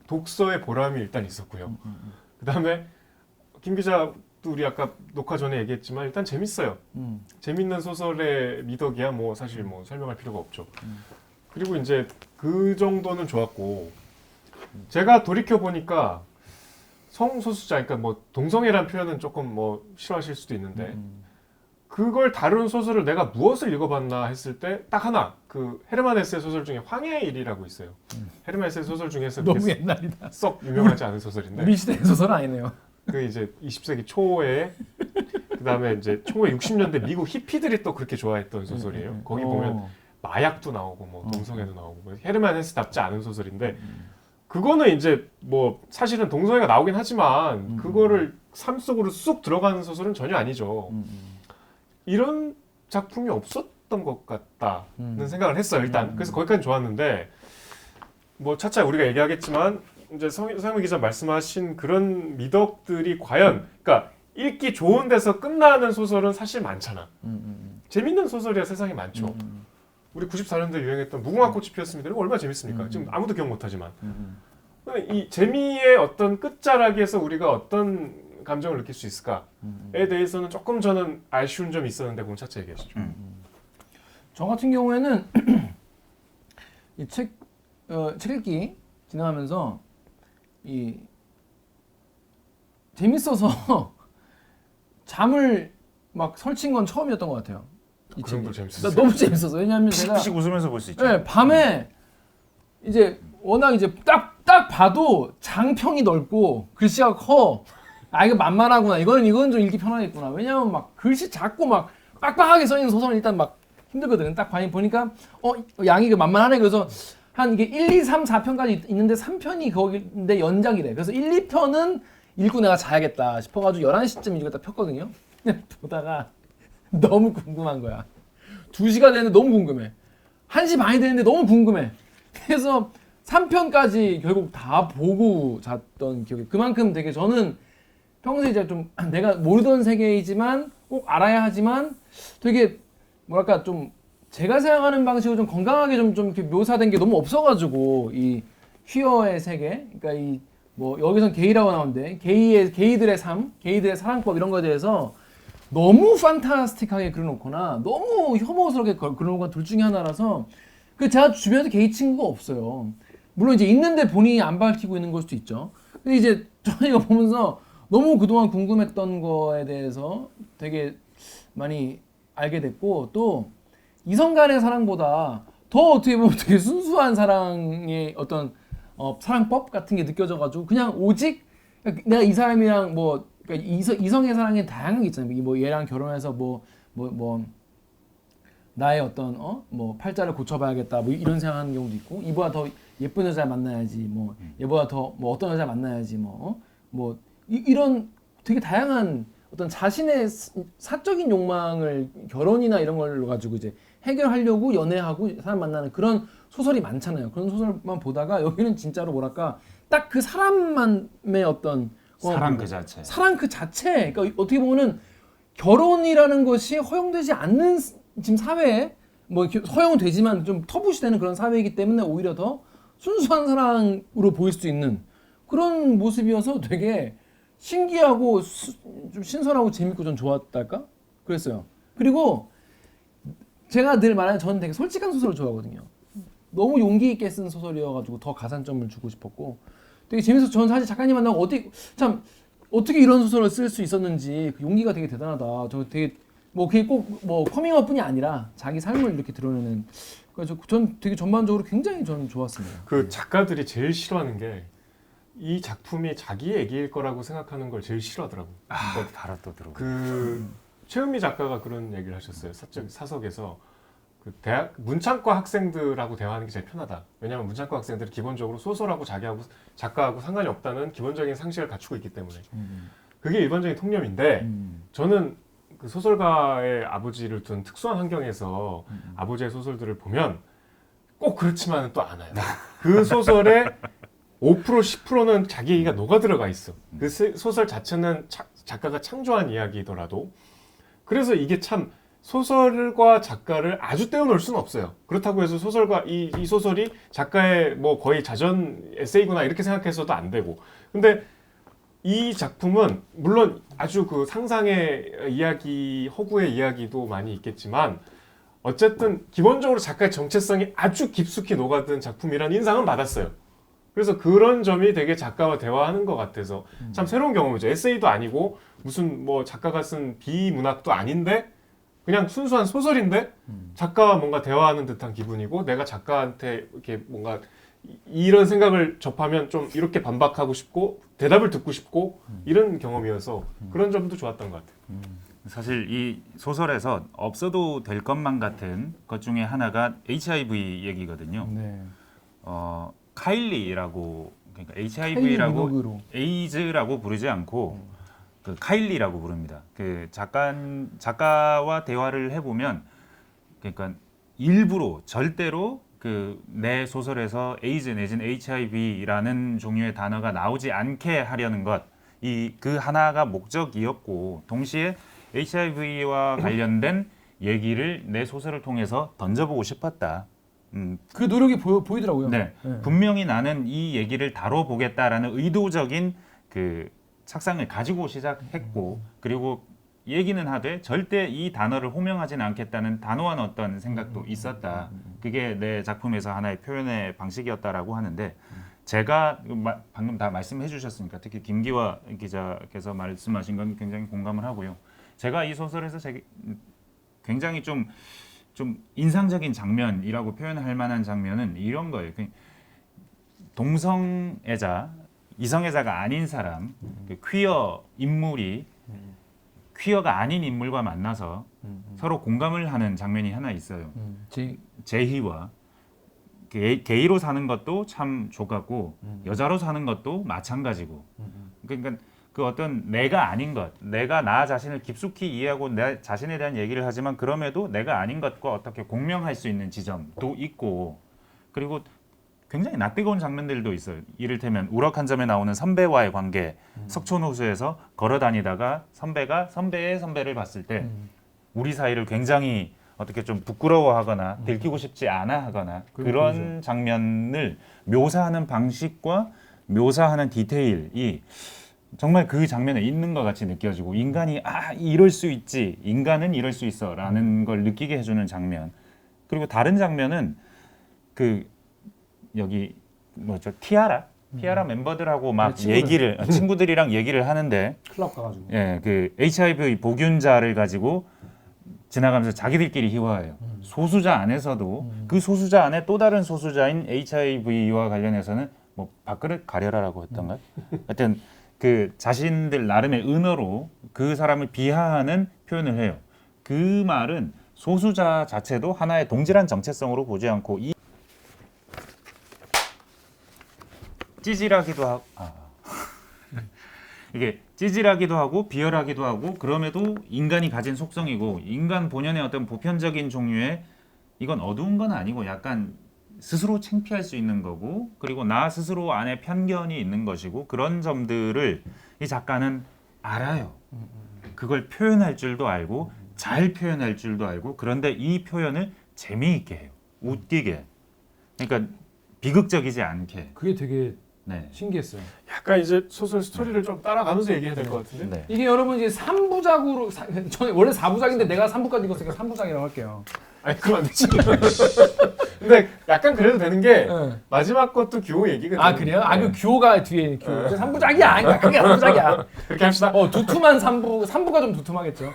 Speaker 2: 독서의 보람이 일단 있었고요. 그다음에 김 기자도 우리 아까 녹화 전에 얘기했지만 일단 재밌어요. 재밌는 소설의 미덕이야 뭐 사실 뭐 설명할 필요가 없죠. 그리고 이제 그 정도는 좋았고 제가 돌이켜 보니까 성소수자 그러니까 뭐 동성애란 표현은 조금 뭐 싫어하실 수도 있는데 그걸 다룬 소설을 내가 무엇을 읽어봤나 했을 때 딱 하나 그 헤르만 헤세 소설 중에 황해의 일이라고 있어요. 헤르만 헤세 소설 중에서
Speaker 1: 너무
Speaker 2: 그렇게
Speaker 1: 옛날이다.
Speaker 2: 썩 유명하지 않은 소설인데
Speaker 1: 우리 시대의 소설은 아니네요.
Speaker 2: 그 이제 20세기 초에 그다음에 이제 1960년대 미국 히피들이 또 그렇게 좋아했던 소설이에요. 거기 보면 마약도 나오고 뭐 동성애도 나오고 뭐 헤르만 헤세답지 않은 소설인데 그거는 이제 뭐 사실은 동성애가 나오긴 하지만 그거를 삶 속으로 쑥 들어가는 소설은 전혀 아니죠. 이런 작품이 없었던 것 같다는 생각을 했어요. 일단 그래서 거기까지 좋았는데 뭐 차차 우리가 얘기하겠지만 이제 서영민 기자 말씀하신 그런 미덕들이 과연 그러니까 읽기 좋은 데서 끝나는 소설은 사실 많잖아. 재밌는 소설이야 세상에 많죠. 우리 94년도에 유행했던 무궁화 꽃이 피었습니다. 이거 얼마나 재밌습니까? 지금 아무도 기억 못하지만 이 재미의 어떤 끝자락에서 우리가 어떤 감정을 느낄 수 있을까에 대해서는 조금 저는 아쉬운 점이 있었는데 그건 차차 얘기하시죠.
Speaker 1: 저 같은 경우에는 이 책 읽기 진행하면서 이 재밌어서 잠을 막 설친 건 처음이었던 것 같아요. 이
Speaker 2: 그 정도
Speaker 1: 책이.
Speaker 2: 재밌었어요?
Speaker 1: 나 너무 재밌어서 왜냐하면 제가
Speaker 3: 피식피식 웃으면서 볼 수 있죠.
Speaker 1: 네, 밤에 이제 워낙 이제 딱 봐도 장평이 넓고 글씨가 커. 아 이거 만만하구나. 이건 좀 읽기 편하겠구나. 왜냐면 막 글씨 작고 막 빡빡하게 써 있는 소설은 일단 막 힘들거든. 딱 보니까 양이 그 만만하네. 그래서 한 이게 1, 2, 3, 4편까지 있는데 3편이 거기인데 연작이래. 그래서 1, 2편은 읽고 내가 자야겠다 싶어가지고 11시쯤 이거 딱 폈거든요. 근데 보다가 너무 궁금한 거야. 2시가 되는데 너무 궁금해. 1시 반이 되는데 너무 궁금해. 그래서 3편까지 결국 다 보고 잤던 기억이 그만큼 되게 저는 평소에 이제 좀 내가 모르던 세계이지만 꼭 알아야 하지만 되게 뭐랄까 좀 제가 생각하는 방식으로 좀 건강하게 좀 이렇게 묘사된 게 너무 없어가지고 이 퀴어의 세계, 그러니까 이 뭐 여기선 게이라고 나오는데 게이들의 삶, 게이들의 사랑법 이런 거에 대해서 너무 판타스틱하게 그려놓거나 너무 혐오스럽게 그려놓거나 둘 중에 하나라서 그 제가 주변에서 게이 친구가 없어요. 물론 이제 있는데 본인이 안 밝히고 있는 걸 수도 있죠. 근데 이제 저는 이거 보면서 너무 그동안 궁금했던 거에 대해서 되게 많이 알게 됐고 또 이성 간의 사랑보다 더 어떻게 보면 되게 순수한 사랑의 어떤 사랑법 같은 게 느껴져가지고 그냥 오직 내가 이 사람이랑 뭐 그러니까 이성의 사랑에 다양한 게 있잖아요. 뭐 얘랑 결혼해서 뭐 나의 어떤 뭐 팔자를 고쳐봐야겠다 뭐 이런 생각하는 경우도 있고 이보다 더 예쁜 여자 만나야지 뭐 얘보다 더 뭐 어떤 여자 만나야지 뭐 이런 되게 다양한 어떤 자신의 사적인 욕망을 결혼이나 이런 걸로 가지고 이제 해결하려고 연애하고 사람 만나는 그런 소설이 많잖아요. 그런 소설만 보다가 여기는 진짜로 뭐랄까 딱 그 사람만의 어떤
Speaker 3: 사랑 그 자체.
Speaker 1: 사랑 그 자체. 그러니까 어떻게 보면은 결혼이라는 것이 허용되지 않는 지금 사회에 뭐 이렇게 허용되지만 좀 터부시되는 그런 사회이기 때문에 오히려 더 순수한 사랑으로 보일 수 있는 그런 모습이어서 되게 신기하고 좀 신선하고 재밌고 전 좋았달까? 그랬어요. 그리고 제가 늘 말하는 저는 되게 솔직한 소설을 좋아하거든요. 너무 용기 있게 쓴 소설이어가지고 더 가산점을 주고 싶었고 되게 재밌어서 저는 사실 작가님 만나고 어떻게 이런 소설을 쓸 수 있었는지 그 용기가 되게 대단하다. 저 되게 뭐 그게 꼭 뭐 커밍아웃뿐이 아니라 자기 삶을 이렇게 드러내는 그래서 전 되게 전반적으로 굉장히 저는 좋았습니다.
Speaker 2: 그 작가들이 제일 싫어하는 게 이 작품이 자기 얘기일 거라고 생각하는 걸 제일 싫어하더라고.
Speaker 3: 바로 또 들어오고.
Speaker 2: 그 최은미 작가가 그런 얘기를 하셨어요. 사석에서 그 대학 문창과 학생들하고 대화하는 게 제일 편하다. 왜냐하면 문창과 학생들은 기본적으로 소설하고 자기하고 작가하고 상관이 없다는 기본적인 상식을 갖추고 있기 때문에 그게 일반적인 통념인데 저는 그 소설가의 아버지를 둔 특수한 환경에서 아버지의 소설들을 보면 꼭 그렇지만은 또 않아요. 그 소설의 5% 10%는 자기 얘기가 녹아 들어가 있어. 그 소설 자체는 작가가 창조한 이야기더라도 그래서 이게 참 소설과 작가를 아주 떼어놓을 수는 없어요. 그렇다고 해서 소설과 이 소설이 작가의 뭐 거의 자전 에세이구나 이렇게 생각해서도 안 되고. 근데 이 작품은 물론 아주 그 상상의 이야기, 허구의 이야기도 많이 있겠지만 어쨌든 기본적으로 작가의 정체성이 아주 깊숙이 녹아든 작품이라는 인상은 받았어요. 그래서 그런 점이 되게 작가와 대화하는 것 같아서 참 새로운 경험이죠. 에세이도 아니고 무슨 뭐 작가가 쓴 비문학도 아닌데 그냥 순수한 소설인데 작가와 뭔가 대화하는 듯한 기분이고 내가 작가한테 이렇게 뭔가 이런 생각을 접하면 좀 이렇게 반박하고 싶고 대답을 듣고 싶고 이런 경험이어서 그런 점도 좋았던 것 같아요.
Speaker 3: 사실 이 소설에서 없어도 될 것만 같은 것 중에 하나가 HIV 얘기거든요.
Speaker 1: 네.
Speaker 3: 카일리라고 그러니까
Speaker 1: 카일리
Speaker 3: HIV라고
Speaker 1: 미노그로.
Speaker 3: 에이즈라고 부르지 않고 그 카일리라고 부릅니다. 그 작가와 대화를 해보면 그러니까 일부러 절대로 그 내 소설에서 에이즈 내진 HIV라는 종류의 단어가 나오지 않게 하려는 것, 이 그 하나가 목적이었고 동시에 HIV와 관련된 얘기를 내 소설을 통해서 던져보고 싶었다.
Speaker 1: 그 노력이 보이더라고요.
Speaker 3: 네, 분명히 나는 이 얘기를 다뤄보겠다라는 의도적인 그 착상을 가지고 시작했고, 그리고 얘기는 하되 절대 이 단어를 호명하지는 않겠다는 단호한 어떤 생각도 있었다. 그게 내 작품에서 하나의 표현의 방식이었다라고 하는데, 제가 방금 다 말씀해 주셨으니까 특히 김기화 기자께서 말씀하신 건 굉장히 공감을 하고요. 제가 이 소설에서 굉장히 좀 인상적인 장면이라고 표현할 만한 장면은 이런 거예요. 동성애자, 이성애자가 아닌 사람, 그 퀴어 인물이 퀴어가 아닌 인물과 만나서 서로 공감을 하는 장면이 하나 있어요. 제희와 게이로 사는 것도 참 좋았고 여자로 사는 것도 마찬가지고. 그러니까 그 어떤 내가 아닌 것, 내가 나 자신을 깊숙이 이해하고 내 자신에 대한 얘기를 하지만 그럼에도 내가 아닌 것과 어떻게 공명할 수 있는 지점도 있고, 그리고 굉장히 낯뜨거운 장면들도 있어요. 이를테면 우럭 한 점에 나오는 선배와의 관계, 석촌호수에서 걸어 다니다가 선배가 선배의 선배를 봤을 때 우리 사이를 굉장히 어떻게 좀 부끄러워하거나 들키고 싶지 않아 하거나 그런 장면을 묘사하는 방식과 묘사하는 디테일이 정말 그 장면에 있는 것 같이 느껴지고, 인간이 이럴 수 있지, 인간은 이럴 수 있어 라는 걸 느끼게 해주는 장면. 그리고 다른 장면은 그 여기 뭐죠, 티아라 멤버들하고 막 친구들이랑 얘기를 하는데,
Speaker 1: 클럽 가가지고.
Speaker 3: 예, 그 HIV 복균자를 가지고 지나가면서 자기들끼리 희화해요. 소수자 안에서도 그 소수자 안에 또 다른 소수자인 HIV와 관련해서는 뭐 밥그릇 가려라라고 했던가요? 하여튼 그 자신들 나름의 은어로 그 사람을 비하하는 표현을 해요. 그 말은 소수자 자체도 하나의 동질한 정체성으로 보지 않고 찌질하기도 하고 이게 찌질하기도 하고 비열하기도 하고, 그럼에도 인간이 가진 속성이고 인간 본연의 어떤 보편적인 종류의, 이건 어두운 건 아니고 약간 스스로 창피할 수 있는 거고, 그리고 나 스스로 안에 편견이 있는 것이고, 그런 점들을 이 작가는 알아요. 그걸 표현할 줄도 알고 잘 표현할 줄도 알고, 그런데 이 표현을 재미있게 해요. 웃기게. 그러니까 비극적이지 않게.
Speaker 1: 그게 되게
Speaker 3: 네.
Speaker 1: 신기했어요.
Speaker 2: 약간 이제 소설 스토리를 좀 따라가면서 얘기해야 될 것 같은데.
Speaker 3: 네.
Speaker 1: 이게 여러분 이제 3부작으로 저는 원래 4부작인데 내가 3부까지 읽었으니까 3부작이라고 할게요.
Speaker 2: 아니 그럼 안 되지. 근데 약간 그래도 되는 게
Speaker 1: 네.
Speaker 2: 마지막 것도 규호 얘기거든요.
Speaker 1: 아 그래요? 그 규호가 뒤에 규호. 3부작이야. 그러니까 그게 3부작이야.
Speaker 2: 그렇게 합시다.
Speaker 1: 두툼한 3부가 좀 두툼하겠죠.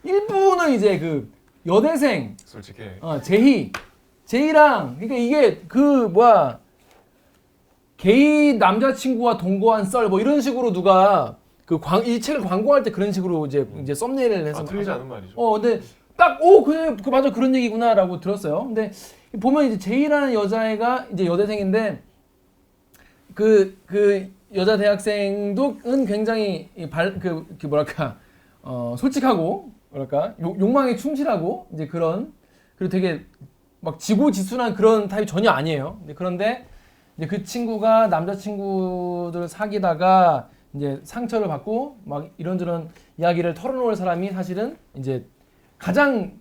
Speaker 1: 1부는 이제 그 여대생
Speaker 2: 솔직히.
Speaker 1: 제희랑, 그러니까 이게 게이 남자친구와 동거한 썰 뭐 이런 식으로 누가 이 책을 광고할 때 그런 식으로 이제 썸네일을 해서
Speaker 2: 틀리지 않은 말이죠.
Speaker 1: 근데 딱 그래 맞아 그런 얘기구나라고 들었어요. 근데 보면 이제 제이라는 여자애가 이제 여대생인데 그 여자 대학생도는 굉장히 솔직하고 욕망에 충실하고 이제 그리고 되게 막 지고지순한 그런 타입이 전혀 아니에요. 그런데 이제 그 친구가 남자친구들 사귀다가 이제 상처를 받고 막 이런저런 이야기를 털어놓을 사람이 사실은 이제 가장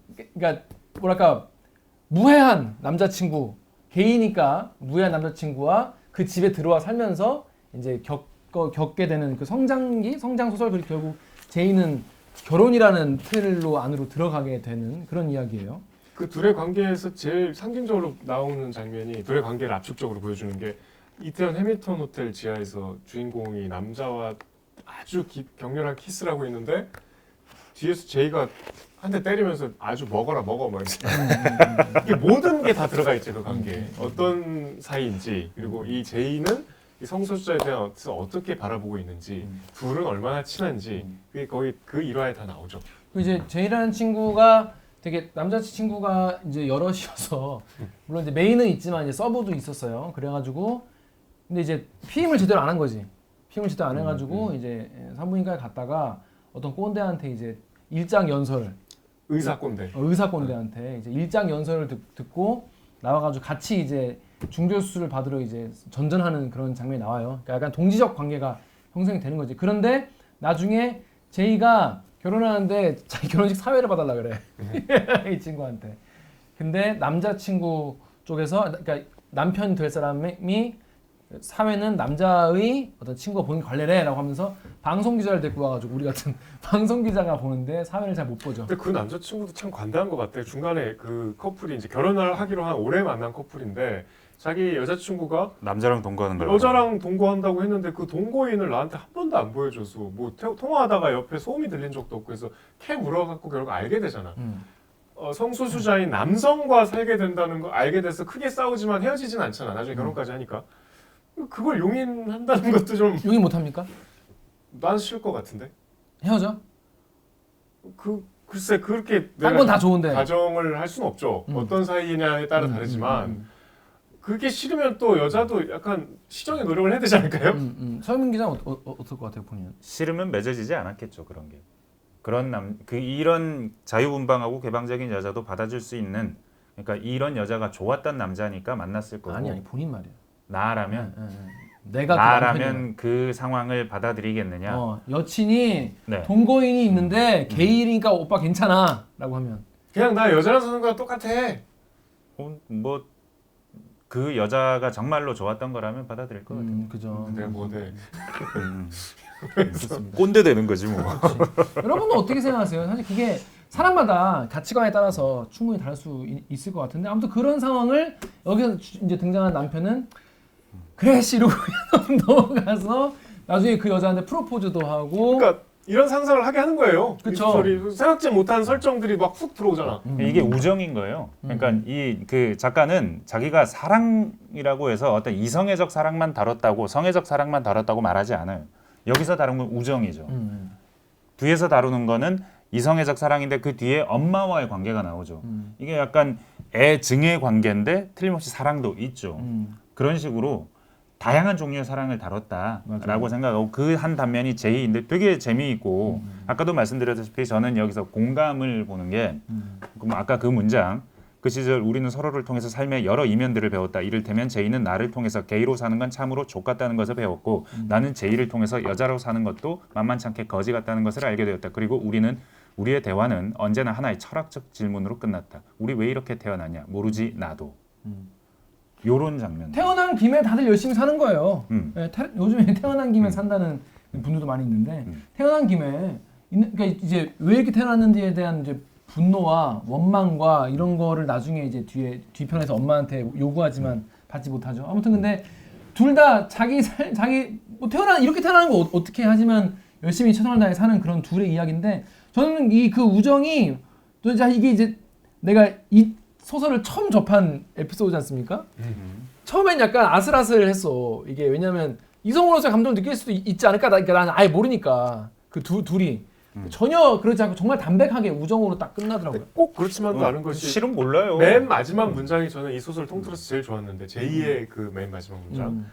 Speaker 1: 무해한 남자친구, 게이니까 무해한 남자친구와 그 집에 들어와 살면서 이제 겪게 되는 그 성장 소설, 그리고 결국 제이는 결혼이라는 틀로 안으로 들어가게 되는 그런 이야기예요.
Speaker 2: 그 둘의 관계에서 제일 상징적으로 나오는 장면이 둘의 관계를 압축적으로 보여주는 게 이태원 해밀턴 호텔 지하에서 주인공이 남자와 아주 격렬한 키스를 하고 있는데 뒤에서 제이가 한 대 때리면서 아주 먹어라 먹어 막 이게 모든 게 다 들어가 있죠 그 관계에 어떤 사이인지 그리고 이 제이는 이 성소수자에 대해서 어떻게 바라보고 있는지 둘은 얼마나 친한지 그게 거의 그 일화에 다 나오죠.
Speaker 1: 이제 제이라는 친구가 되게 남자친구가 이제 여럿이어서 물론 이제 메인은 있지만 이제 서브도 있었어요. 그래가지고 근데 이제 피임을 제대로 안 한 거지. 피임을 제대로 안 해가지고 이제 산부인과에 갔다가 어떤 꼰대한테 이제 일장 연설
Speaker 2: 의사 꼰대.
Speaker 1: 의사 꼰대한테 이제 일장 연설을 듣고 나와가지고 같이 이제 중절 수술을 받으러 이제 전전하는 그런 장면이 나와요. 그러니까 약간 동지적 관계가 형성이 되는 거지. 그런데 나중에 제이가 결혼하는데 자기 결혼식 사회를 봐달라 그래. 이 친구한테. 근데 남자친구 쪽에서 그러니까 남편 될 사람이 사회는 남자의 어떤 친구가 보는 관례래라고 하면서 방송 기자를 데리고 와가지고 우리 같은 방송 기자가 보는데 사회를 잘 못 보죠.
Speaker 2: 근데 그 남자친구도 참 관대한 것 같아. 중간에 그 커플이 이제 결혼을 하기로 한 오래 만난 커플인데 자기 여자친구가
Speaker 3: 남자랑 동거하는 걸
Speaker 2: 여자랑 동거한다고 했는데 그 동거인을 나한테 한 번도 안 보여줘서 뭐 통화하다가 옆에 소음이 들린 적도 없고 해서 캐 물어갖고 결국 알게 되잖아. 성소수자인 남성과 살게 된다는 거 알게 돼서 크게 싸우지만 헤어지진 않잖아. 나중에 결혼까지 하니까. 그걸 용인한다는 것도 좀
Speaker 1: 용인 못합니까?
Speaker 2: 난 싫을 것 같은데.
Speaker 1: 헤어져?
Speaker 2: 글쎄 그렇게
Speaker 1: 딴 건 다 좋은데.
Speaker 2: 가정을 할 수는 없죠. 어떤 사이냐에 따라 다르지만 그게 싫으면 또 여자도 약간 시정의 노력을 해야 되지 않을까요?
Speaker 1: 서유민 기자는 어떨 것 같아요, 본인은?
Speaker 3: 싫으면 맺어지지 않았겠죠 그런 게. 그런 이런 자유분방하고 개방적인 여자도 받아줄 수 있는 그러니까 이런 여자가 좋았던 남자니까 만났을 거고.
Speaker 1: 아니 본인 말이야.
Speaker 3: 나라면
Speaker 1: 내가
Speaker 3: 나라면 그 상황을 받아들이겠느냐?
Speaker 1: 여친이
Speaker 3: 네.
Speaker 1: 동거인이 있는데 게이니까 오빠 괜찮아라고 하면
Speaker 2: 그냥 나 여자랑 사는 거랑 똑같아.
Speaker 3: 뭐 그 여자가 정말로 좋았던 거라면 받아들일 것 같아요.
Speaker 1: 그죠.
Speaker 2: 내가 뭐 돼.
Speaker 3: 꼰대 되는 거지 뭐.
Speaker 1: 여러분은 어떻게 생각하세요? 사실 그게 사람마다 가치관에 따라서 충분히 다를 수 있을 것 같은데 아무튼 그런 상황을 여기서 이제 등장한 남편은 그래 이러고 넘어가서 나중에 그 여자한테 프로포즈도 하고
Speaker 2: 그러니까 이런 상상을 하게 하는 거예요.
Speaker 1: 그쵸.
Speaker 2: 생각지 못한 설정들이 막 훅 들어오잖아.
Speaker 3: 이게 우정인 거예요. 그러니까 이 그 작가는 자기가 사랑이라고 해서 어떤 이성애적 사랑만 다뤘다고 성애적 사랑만 다뤘다고 말하지 않아요. 여기서 다룬 건 우정이죠. 뒤에서 다루는 거는 이성애적 사랑인데 그 뒤에 엄마와의 관계가 나오죠. 이게 약간 애 증의 관계인데 틀림없이 사랑도 있죠. 그런 식으로 다양한 종류의 사랑을 다뤘다라고
Speaker 1: 맞아요.
Speaker 3: 생각하고 그 한 단면이 제이인데 되게 재미있고 아까도 말씀드렸다시피 저는 여기서 공감을 보는 게 아까 그 문장 그 시절 우리는 서로를 통해서 삶의 여러 이면들을 배웠다. 이를테면 제이는 나를 통해서 게이로 사는 건 참으로 족 같다는 것을 배웠고 나는 제이를 통해서 여자로 사는 것도 만만찮게 거지 같다는 것을 알게 되었다. 그리고 우리의 대화는 언제나 하나의 철학적 질문으로 끝났다. 우리 왜 이렇게 태어났냐? 모르지 나도. 요런 장면.
Speaker 1: 태어난 김에 다들 열심히 사는 거예요. 네, 요즘에 태어난 김에 산다는 분들도 많이 있는데 태어난 김에 그러니까 이제 왜 이렇게 태어났는지에 대한 이제 분노와 원망과 이런 거를 나중에 이제 뒤편에서 엄마한테 요구하지만 받지 못하죠. 아무튼 근데 둘 다 자기 뭐 이렇게 태어나는 거 어떻게 하지만 열심히 최선을 다해 사는 그런 둘의 이야기인데 저는 그 우정이 이게 이제 내가 이 소설을 처음 접한 에피소드지 않습니까? 처음엔 약간 아슬아슬했어. 이게 왜냐면 이성으로서 감동을 느낄 수도 있지 않을까? 그러니까 나는 아예 모르니까 그 둘이 전혀 그렇지 않고 정말 담백하게 우정으로 딱 끝나더라고요.
Speaker 2: 꼭 그렇지만도 않은 것이
Speaker 3: 실은 몰라요.
Speaker 2: 맨 마지막 문장이 저는 이 소설 통틀어서 제일 좋았는데 제2의 그 맨 마지막 문장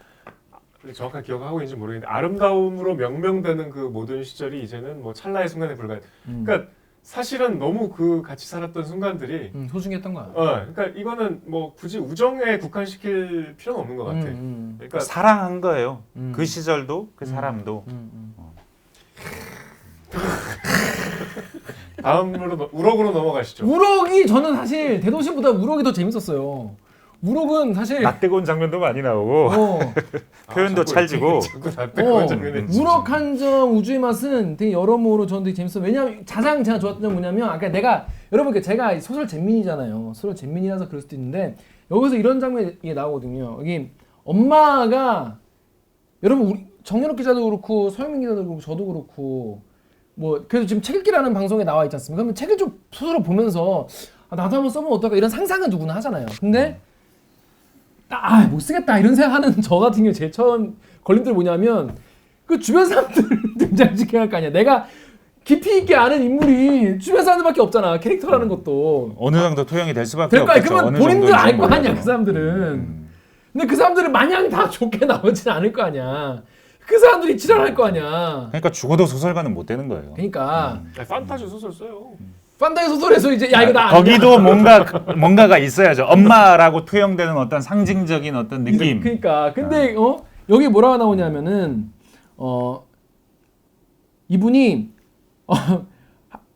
Speaker 2: 정확하게 기억하고 있는지 모르겠는데 아름다움으로 명명되는 그 모든 시절이 이제는 뭐 찰나의 순간에 불과해. 그러니까 사실은 너무 그 같이 살았던 순간들이
Speaker 1: 소중했던 거야.
Speaker 2: 그러니까 이거는 뭐 굳이 우정에 국한시킬 필요는 없는 것 같아. 그러니까
Speaker 3: 사랑한 거예요. 그 시절도 그 사람도.
Speaker 2: 다음으로 우럭으로 넘어가시죠.
Speaker 1: 우럭이 저는 사실 대도시보다 우럭이 더 재밌었어요. 우럭은 사실
Speaker 3: 낯뜨거운 장면도 많이 나오고 표현도 찰지고.
Speaker 1: 우럭 한정 우주의 맛은 되게 여러모로 저는 되게 재밌어요. 왜냐하면 가장 제가 좋았던 점 뭐냐면 아까 여러분 제가 소설 잼민이잖아요. 소설 잼민이라서 그럴 수도 있는데 여기서 이런 장면이 나오거든요. 여기 엄마가 여러분 우리 정연욱 기자도 그렇고 서영민 기자도 그렇고 저도 그렇고 뭐 그래도 지금 책 읽기라는 방송에 나와 있지 않습니까? 그러면 책을 좀 스스로 보면서 나도 한번 써보면 어떨까 이런 상상은 누구나 하잖아요. 근데 못 쓰겠다 이런 생각하는 저 같은 경우 제일 처음 걸림돌이 뭐냐면 그 주변 사람들 등장시켜야 할 거 아니야. 내가 깊이 있게 아는 인물이 주변 사람들밖에 없잖아. 캐릭터라는 것도
Speaker 3: 어느 정도 토양이 될 수밖에
Speaker 1: 될 거 아니야.
Speaker 3: 없겠죠.
Speaker 1: 그러면
Speaker 3: 어느
Speaker 1: 본인들
Speaker 3: 정도인지
Speaker 1: 알 거 아니야.
Speaker 3: 몰라도.
Speaker 1: 그 사람들은. 근데 그 사람들은 마냥 다 좋게 나오진 않을 거 아니야. 그 사람들이 지랄할 거 아니야.
Speaker 3: 그러니까 죽어도 소설가는 못 되는 거예요.
Speaker 1: 그러니까
Speaker 2: 판타지 소설 써요.
Speaker 1: 판타지 소설에서 이제 야 이거 나
Speaker 3: 거기도 뭔가가 있어야죠. 엄마라고 투영되는 어떤 상징적인 어떤 느낌.
Speaker 1: 그러니까 근데 여기 뭐라고 나오냐면은 이분이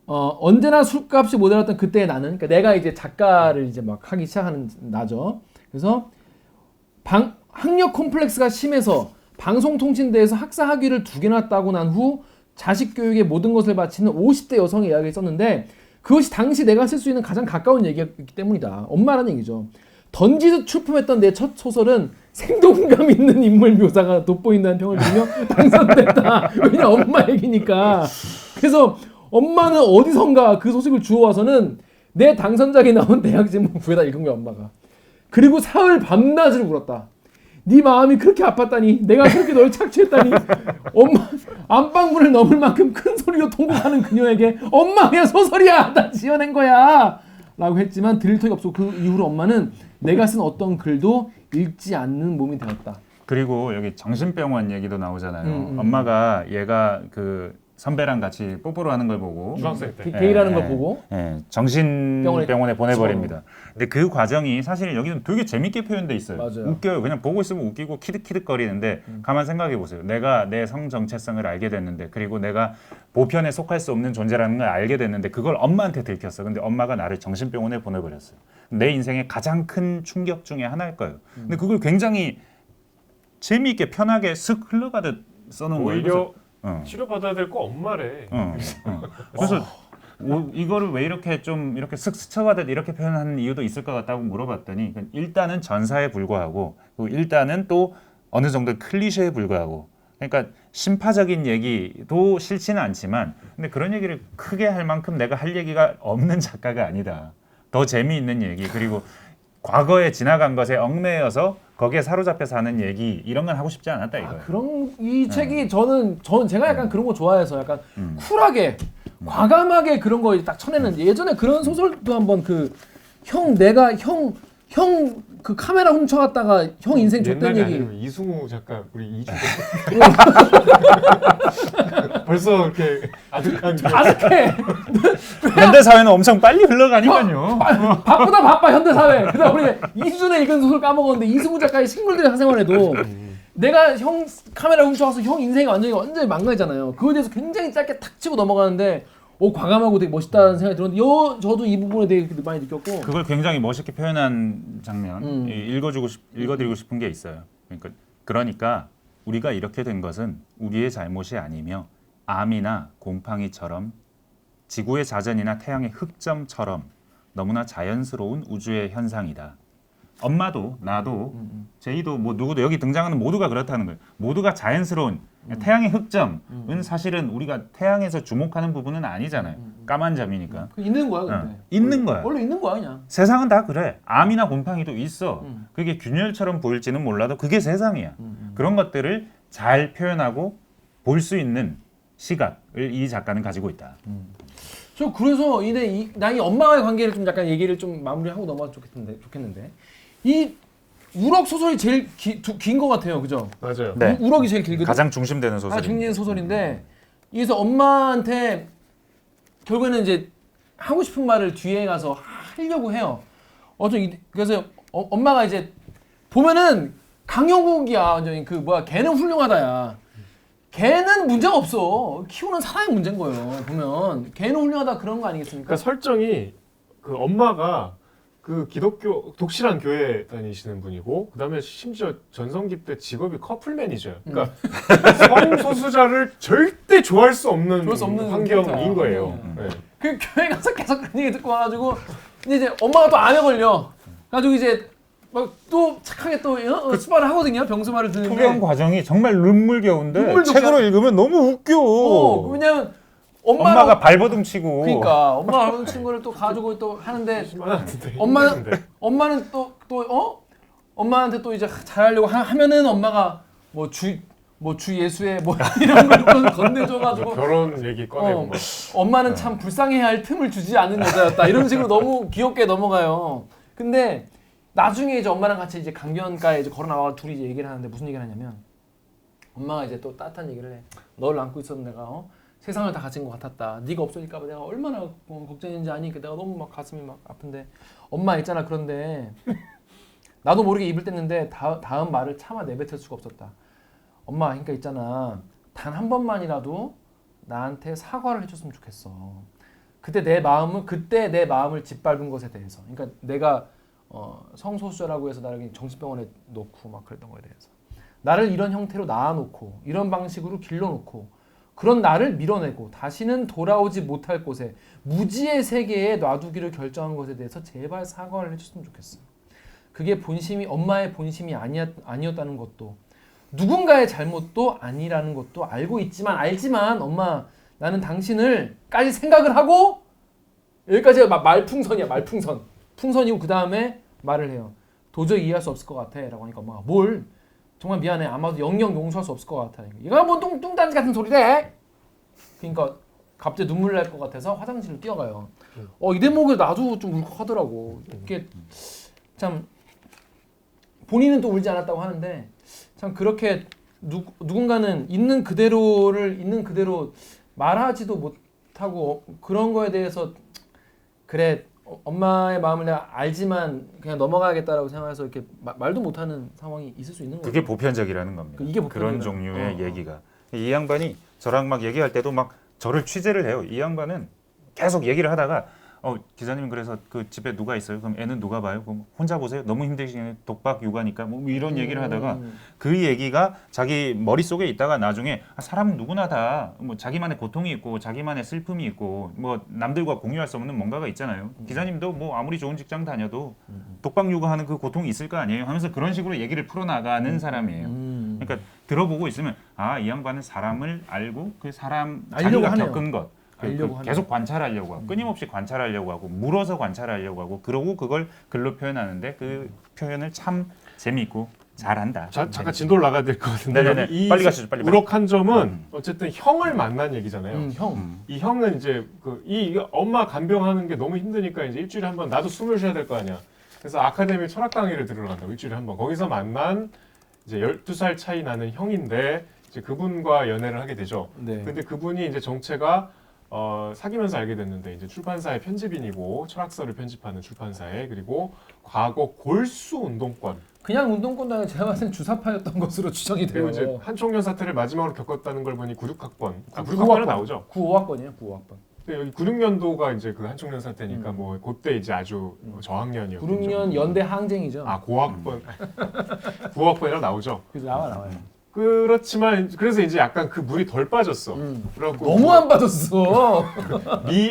Speaker 1: 언제나 술값이 모자랐던 그때의 나는, 그러니까 내가 이제 작가를 이제 막 하기 시작하는 나죠. 그래서 학력 콤플렉스가 심해서 방송통신대에서 학사 학위를 2개나 따고 난 후 자식 교육에 모든 것을 바치는 50대 여성의 이야기를 썼는데 그것이 당시 내가 쓸 수 있는 가장 가까운 얘기였기 때문이다. 엄마라는 얘기죠. 던지듯 출품했던 내 첫 소설은 생동감 있는 인물 묘사가 돋보인다는 평을 들으며 당선됐다. 왜냐 엄마 얘기니까. 그래서 엄마는 어디선가 그 소식을 주워와서는 내 당선작이 나온 대학 제목 구에다 읽은 거야 엄마가. 그리고 사흘 밤낮을 울었다. 네 마음이 그렇게 아팠다니, 내가 그렇게 널 착취했다니. 엄마 안방문을 넘을 만큼 큰 소리로 통곡하는 그녀에게 엄마 그냥 소설이야 나 지어낸 거야 라고 했지만 들을 턱이 없었고 그 이후로 엄마는 내가 쓴 어떤 글도 읽지 않는 몸이 되었다.
Speaker 3: 그리고 여기 정신병원 얘기도 나오잖아요.
Speaker 1: 음.
Speaker 3: 엄마가 얘가 그 선배랑 같이 뽀뽀를 하는 걸 보고
Speaker 2: 중학생 때.
Speaker 1: 게이라는 걸 보고
Speaker 3: 정신병원에 보내버립니다. 근데 그 과정이 사실 여기는 되게 재밌게 표현돼 있어요.
Speaker 1: 맞아요.
Speaker 3: 웃겨요. 그냥 보고 있으면 웃기고 키득키득거리는데 가만 생각해 보세요. 내가 내 성 정체성을 알게 됐는데, 그리고 내가 보편에 속할 수 없는 존재라는 걸 알게 됐는데 그걸 엄마한테 들켰어. 근데 엄마가 나를 정신병원에 보내버렸어요. 내 인생의 가장 큰 충격 중에 하나일 거예요. 근데 그걸 굉장히 재미있게 편하게 슥 흘러가듯 써놓은 거예요.
Speaker 2: 오히려
Speaker 3: 그래서,
Speaker 2: 치료받아야 될 거 엄마래.
Speaker 3: 그래서 이거를 왜 이렇게 좀 이렇게 슥 스쳐가듯 이렇게 표현하는 이유도 있을 것 같다고 물어봤더니 일단은 전사에 불과하고, 그리고 일단은 또 어느 정도 클리셰에 불과하고, 그러니까 심파적인 얘기도 싫지는 않지만 근데 그런 얘기를 크게 할 만큼 내가 할 얘기가 없는 작가가 아니다. 더 재미있는 얘기, 그리고 과거에 지나간 것에 얽매여서 거기에 사로잡혀서 하는 얘기, 이런 건 하고 싶지 않았다 이거예요.
Speaker 1: 그런 이 책이 저는 제가 약간 그런 거 좋아해서 약간 쿨하게 과감하게 그런 거 딱 쳐내는, 예전에 그런 소설도 한번 그 형 내가 형 그 카메라 훔쳐갔다가 형 인생 줬던
Speaker 2: 옛날이
Speaker 1: 얘기.
Speaker 2: 아니면 이승우 작가 우리 이주 벌써 이렇게 아득한 게.
Speaker 1: 아득해.
Speaker 3: 현대 사회는 엄청 빨리 흘러가니까요.
Speaker 1: 바쁘다 바빠 현대사회. 그다음 우리 이수준에 읽은 소설 까먹었는데 이승우 작가의 식물들의 사생활에도 내가 형 카메라 훔쳐가서 형 인생이 완전히 망가지잖아요. 그거에 대해서 굉장히 짧게 탁 치고 넘어가는데 과감하고 되게 멋있다는 생각이 들었는데 저도 이 부분에 되게 많이 느꼈고.
Speaker 3: 그걸 굉장히 멋있게 표현한 장면, 읽어드리고 싶은 게 있어요. 그러니까 우리가 이렇게 된 것은 우리의 잘못이 아니며 암이나 곰팡이처럼 지구의 자전이나 태양의 흑점처럼 너무나 자연스러운 우주의 현상이다. 엄마도 나도 제이도 뭐 누구도 여기 등장하는 모두가 그렇다는 거예요. 모두가 자연스러운 태양의 흑점은 사실은 우리가 태양에서 주목하는 부분은 아니잖아요. 까만 점이니까.
Speaker 1: 있는 거야 근데.
Speaker 3: 있는 거야.
Speaker 1: 원래 있는 거야 그냥.
Speaker 3: 세상은 다 그래. 암이나 곰팡이도 있어. 그게 균열처럼 보일지는 몰라도 그게 세상이야. 그런 것들을 잘 표현하고 볼 수 있는 시각을 이 작가는 가지고 있다.
Speaker 1: 저 그래서 나 이 엄마와의 관계를 좀 약간 얘기를 좀 마무리하고 넘어갔으면 좋겠는데 이 우럭 소설이 제일 긴 것 같아요, 그죠?
Speaker 2: 맞아요.
Speaker 3: 네.
Speaker 1: 우럭이 제일 길거든.
Speaker 3: 가장 중심되는 소설입니다.
Speaker 1: 중심 소설인데 여기서 엄마한테 결국에는 이제 하고 싶은 말을 뒤에 가서 하려고 해요. 그래서 엄마가 이제 보면은 강영욱이야 완전히 걔는 훌륭하다야. 걔는 문제가 없어. 키우는 사람이 문제인 거예요. 보면 걔는 훌륭하다 그런 거 아니겠습니까?
Speaker 2: 그러니까 설정이 그 엄마가 그 기독교 독실한 교회 다니시는 분이고, 그다음에 심지어 전성기 때 직업이 커플 매니저예요. 그러니까 성소수자를 절대 좋아할 수 없는 환경인
Speaker 1: 캐릭터야.
Speaker 2: 거예요. 네.
Speaker 1: 그 교회 가서 계속 그런 얘기 듣고 와가지고 이제 엄마가 또 암에 걸려. 가지고 이제 막 또 착하게 또 수발을 하거든요. 병수발을 드는데.
Speaker 3: 투병 과정이 정말 눈물겨운데
Speaker 1: 눈물도
Speaker 3: 책으로 읽으면 너무 웃겨.
Speaker 1: 왜냐면
Speaker 3: 엄마가 발버둥 치고
Speaker 1: 그러니까 엄마가 하는 친구를 또 가지고 또 하는데 엄마는 또 엄마한테 또 이제 잘하려고 하면은 엄마가 뭐 주 예수의 뭐 이런 걸 건네줘가지고
Speaker 2: 결혼 얘기 꺼내고 막.
Speaker 1: 엄마는 참 불쌍해야 할 틈을 주지 않는 여자였다 이런 식으로 너무 귀엽게 넘어가요. 근데 나중에 이제 엄마랑 같이 이제 강변가에 이제 걸어 나와 둘이 이제 얘기를 하는데 무슨 얘기를 하냐면 엄마가 이제 또 따뜻한 얘기를 해. 너를 안고 있었던 내가 세상을 다 가진 것 같았다. 네가 없어질까봐 내가 얼마나 걱정했는지 아니? 내가 너무 막 가슴이 막 아픈데 엄마 있잖아. 그런데 나도 모르게 입을 뗐는데 다음 말을 차마 내뱉을 수가 없었다. 엄마 그러니까 있잖아. 단 한 번만이라도 나한테 사과를 해줬으면 좋겠어. 그때 내 마음을 짓밟은 것에 대해서. 그러니까 내가 성소수자라고 해서 나를 정신병원에 놓고 막 그랬던 거에 대해서. 나를 이런 형태로 낳아놓고 이런 방식으로 길러놓고 그런 나를 밀어내고 다시는 돌아오지 못할 곳에 무지의 세계에 놔두기를 결정한 것에 대해서 제발 사과를 해줬으면 좋겠어. 그게 엄마의 본심이 아니었다는 것도 누군가의 잘못도 아니라는 것도 알지만 엄마 나는 당신을까지 생각을 하고 여기까지가 말풍선이야. 풍선이고 그 다음에 말을 해요. 도저히 이해할 수 없을 것 같아 라고 하니까 엄마가 뭘 정말 미안해. 아마도 영영 용서할 수 없을 것 같아. 얘가 뭐 뚱딴지 같은 소리래. 그러니까 갑자기 눈물 날 것 같아서 화장실로 뛰어가요. 이 대목에 나도 좀 울컥하더라고. 이게 참 본인은 또 울지 않았다고 하는데 참 그렇게 누군가는 있는 그대로 말하지도 못하고 그런 거에 대해서 그래 엄마의 마음을 내가 알지만 그냥 넘어가야겠다라고 생각해서 이렇게 말도 못하는 상황이 있을 수 있는 거예요.
Speaker 3: 그게 보편적이라는 겁니다.
Speaker 1: 이게
Speaker 3: 그런 종류의 얘기가. 이 양반이 저랑 막 얘기할 때도 막 저를 취재를 해요. 이 양반은 계속 얘기를 하다가 기자님 그래서 그 집에 누가 있어요? 그럼 애는 누가 봐요? 그럼 혼자 보세요? 너무 힘드시네. 독박 육아니까 뭐 이런 얘기를 하다가 그 얘기가 자기 머릿속에 있다가 나중에 사람은 누구나 다 뭐 자기만의 고통이 있고 자기만의 슬픔이 있고 뭐 남들과 공유할 수 없는 뭔가가 있잖아요. 기자님도 뭐 아무리 좋은 직장 다녀도 독박 육아하는 그 고통이 있을 거 아니에요? 하면서 그런 식으로 얘기를 풀어나가는 사람이에요. 그러니까 들어보고 있으면 이 양반은 사람을 알고 그 사람 자기가 겪은 것 계속 관찰하려고 하고 끊임없이 관찰하려고 하고 물어서 관찰하려고 하고 그러고 그걸 글로 표현하는데 그 표현을 참 재미있고 잘한다.
Speaker 2: 잠깐 진도를 나가야 될 것 같은데
Speaker 3: 네네네. 빨리 가시죠. 빨리.
Speaker 2: 우럭한 점은 어쨌든 형을 만난 얘기잖아요. 이 형은 이제 이 엄마 간병하는 게 너무 힘드니까 이제 일주일에 한 번 나도 숨을 쉬어야 될 거 아니야. 그래서 아카데미 철학 강의를 들으러 간다고 일주일에 한 번. 거기서 만난 이제 12살 차이 나는 형인데 이제 그분과 연애를 하게 되죠.
Speaker 1: 네.
Speaker 2: 근데 그분이 이제 정체가 사귀면서 알게 됐는데 이제 출판사의 편집인이고 철학서를 편집하는 출판사에 그리고 과거 골수 운동권
Speaker 1: 그냥 운동권도 아니라 제가 봤을 땐 주사파였던 것으로 추정이 돼요.
Speaker 2: 그리고 이제 한총련 사태를 마지막으로 겪었다는 걸 보니 96학번 96학번에 나오죠.
Speaker 1: 95학번이에요. 95학번.
Speaker 2: 근데 여기 96년도가 이제 그 한총련 사태니까 뭐 그때 이제 아주 저학년이었죠.
Speaker 1: 96년 연대 항쟁이죠.
Speaker 2: 고학번 9학번이라 나오죠.
Speaker 1: 그래서 나와요.
Speaker 2: 그렇지만 그래서 이제 약간 그 물이 덜 빠졌어. 그래갖고
Speaker 1: 너무 안 빠졌어.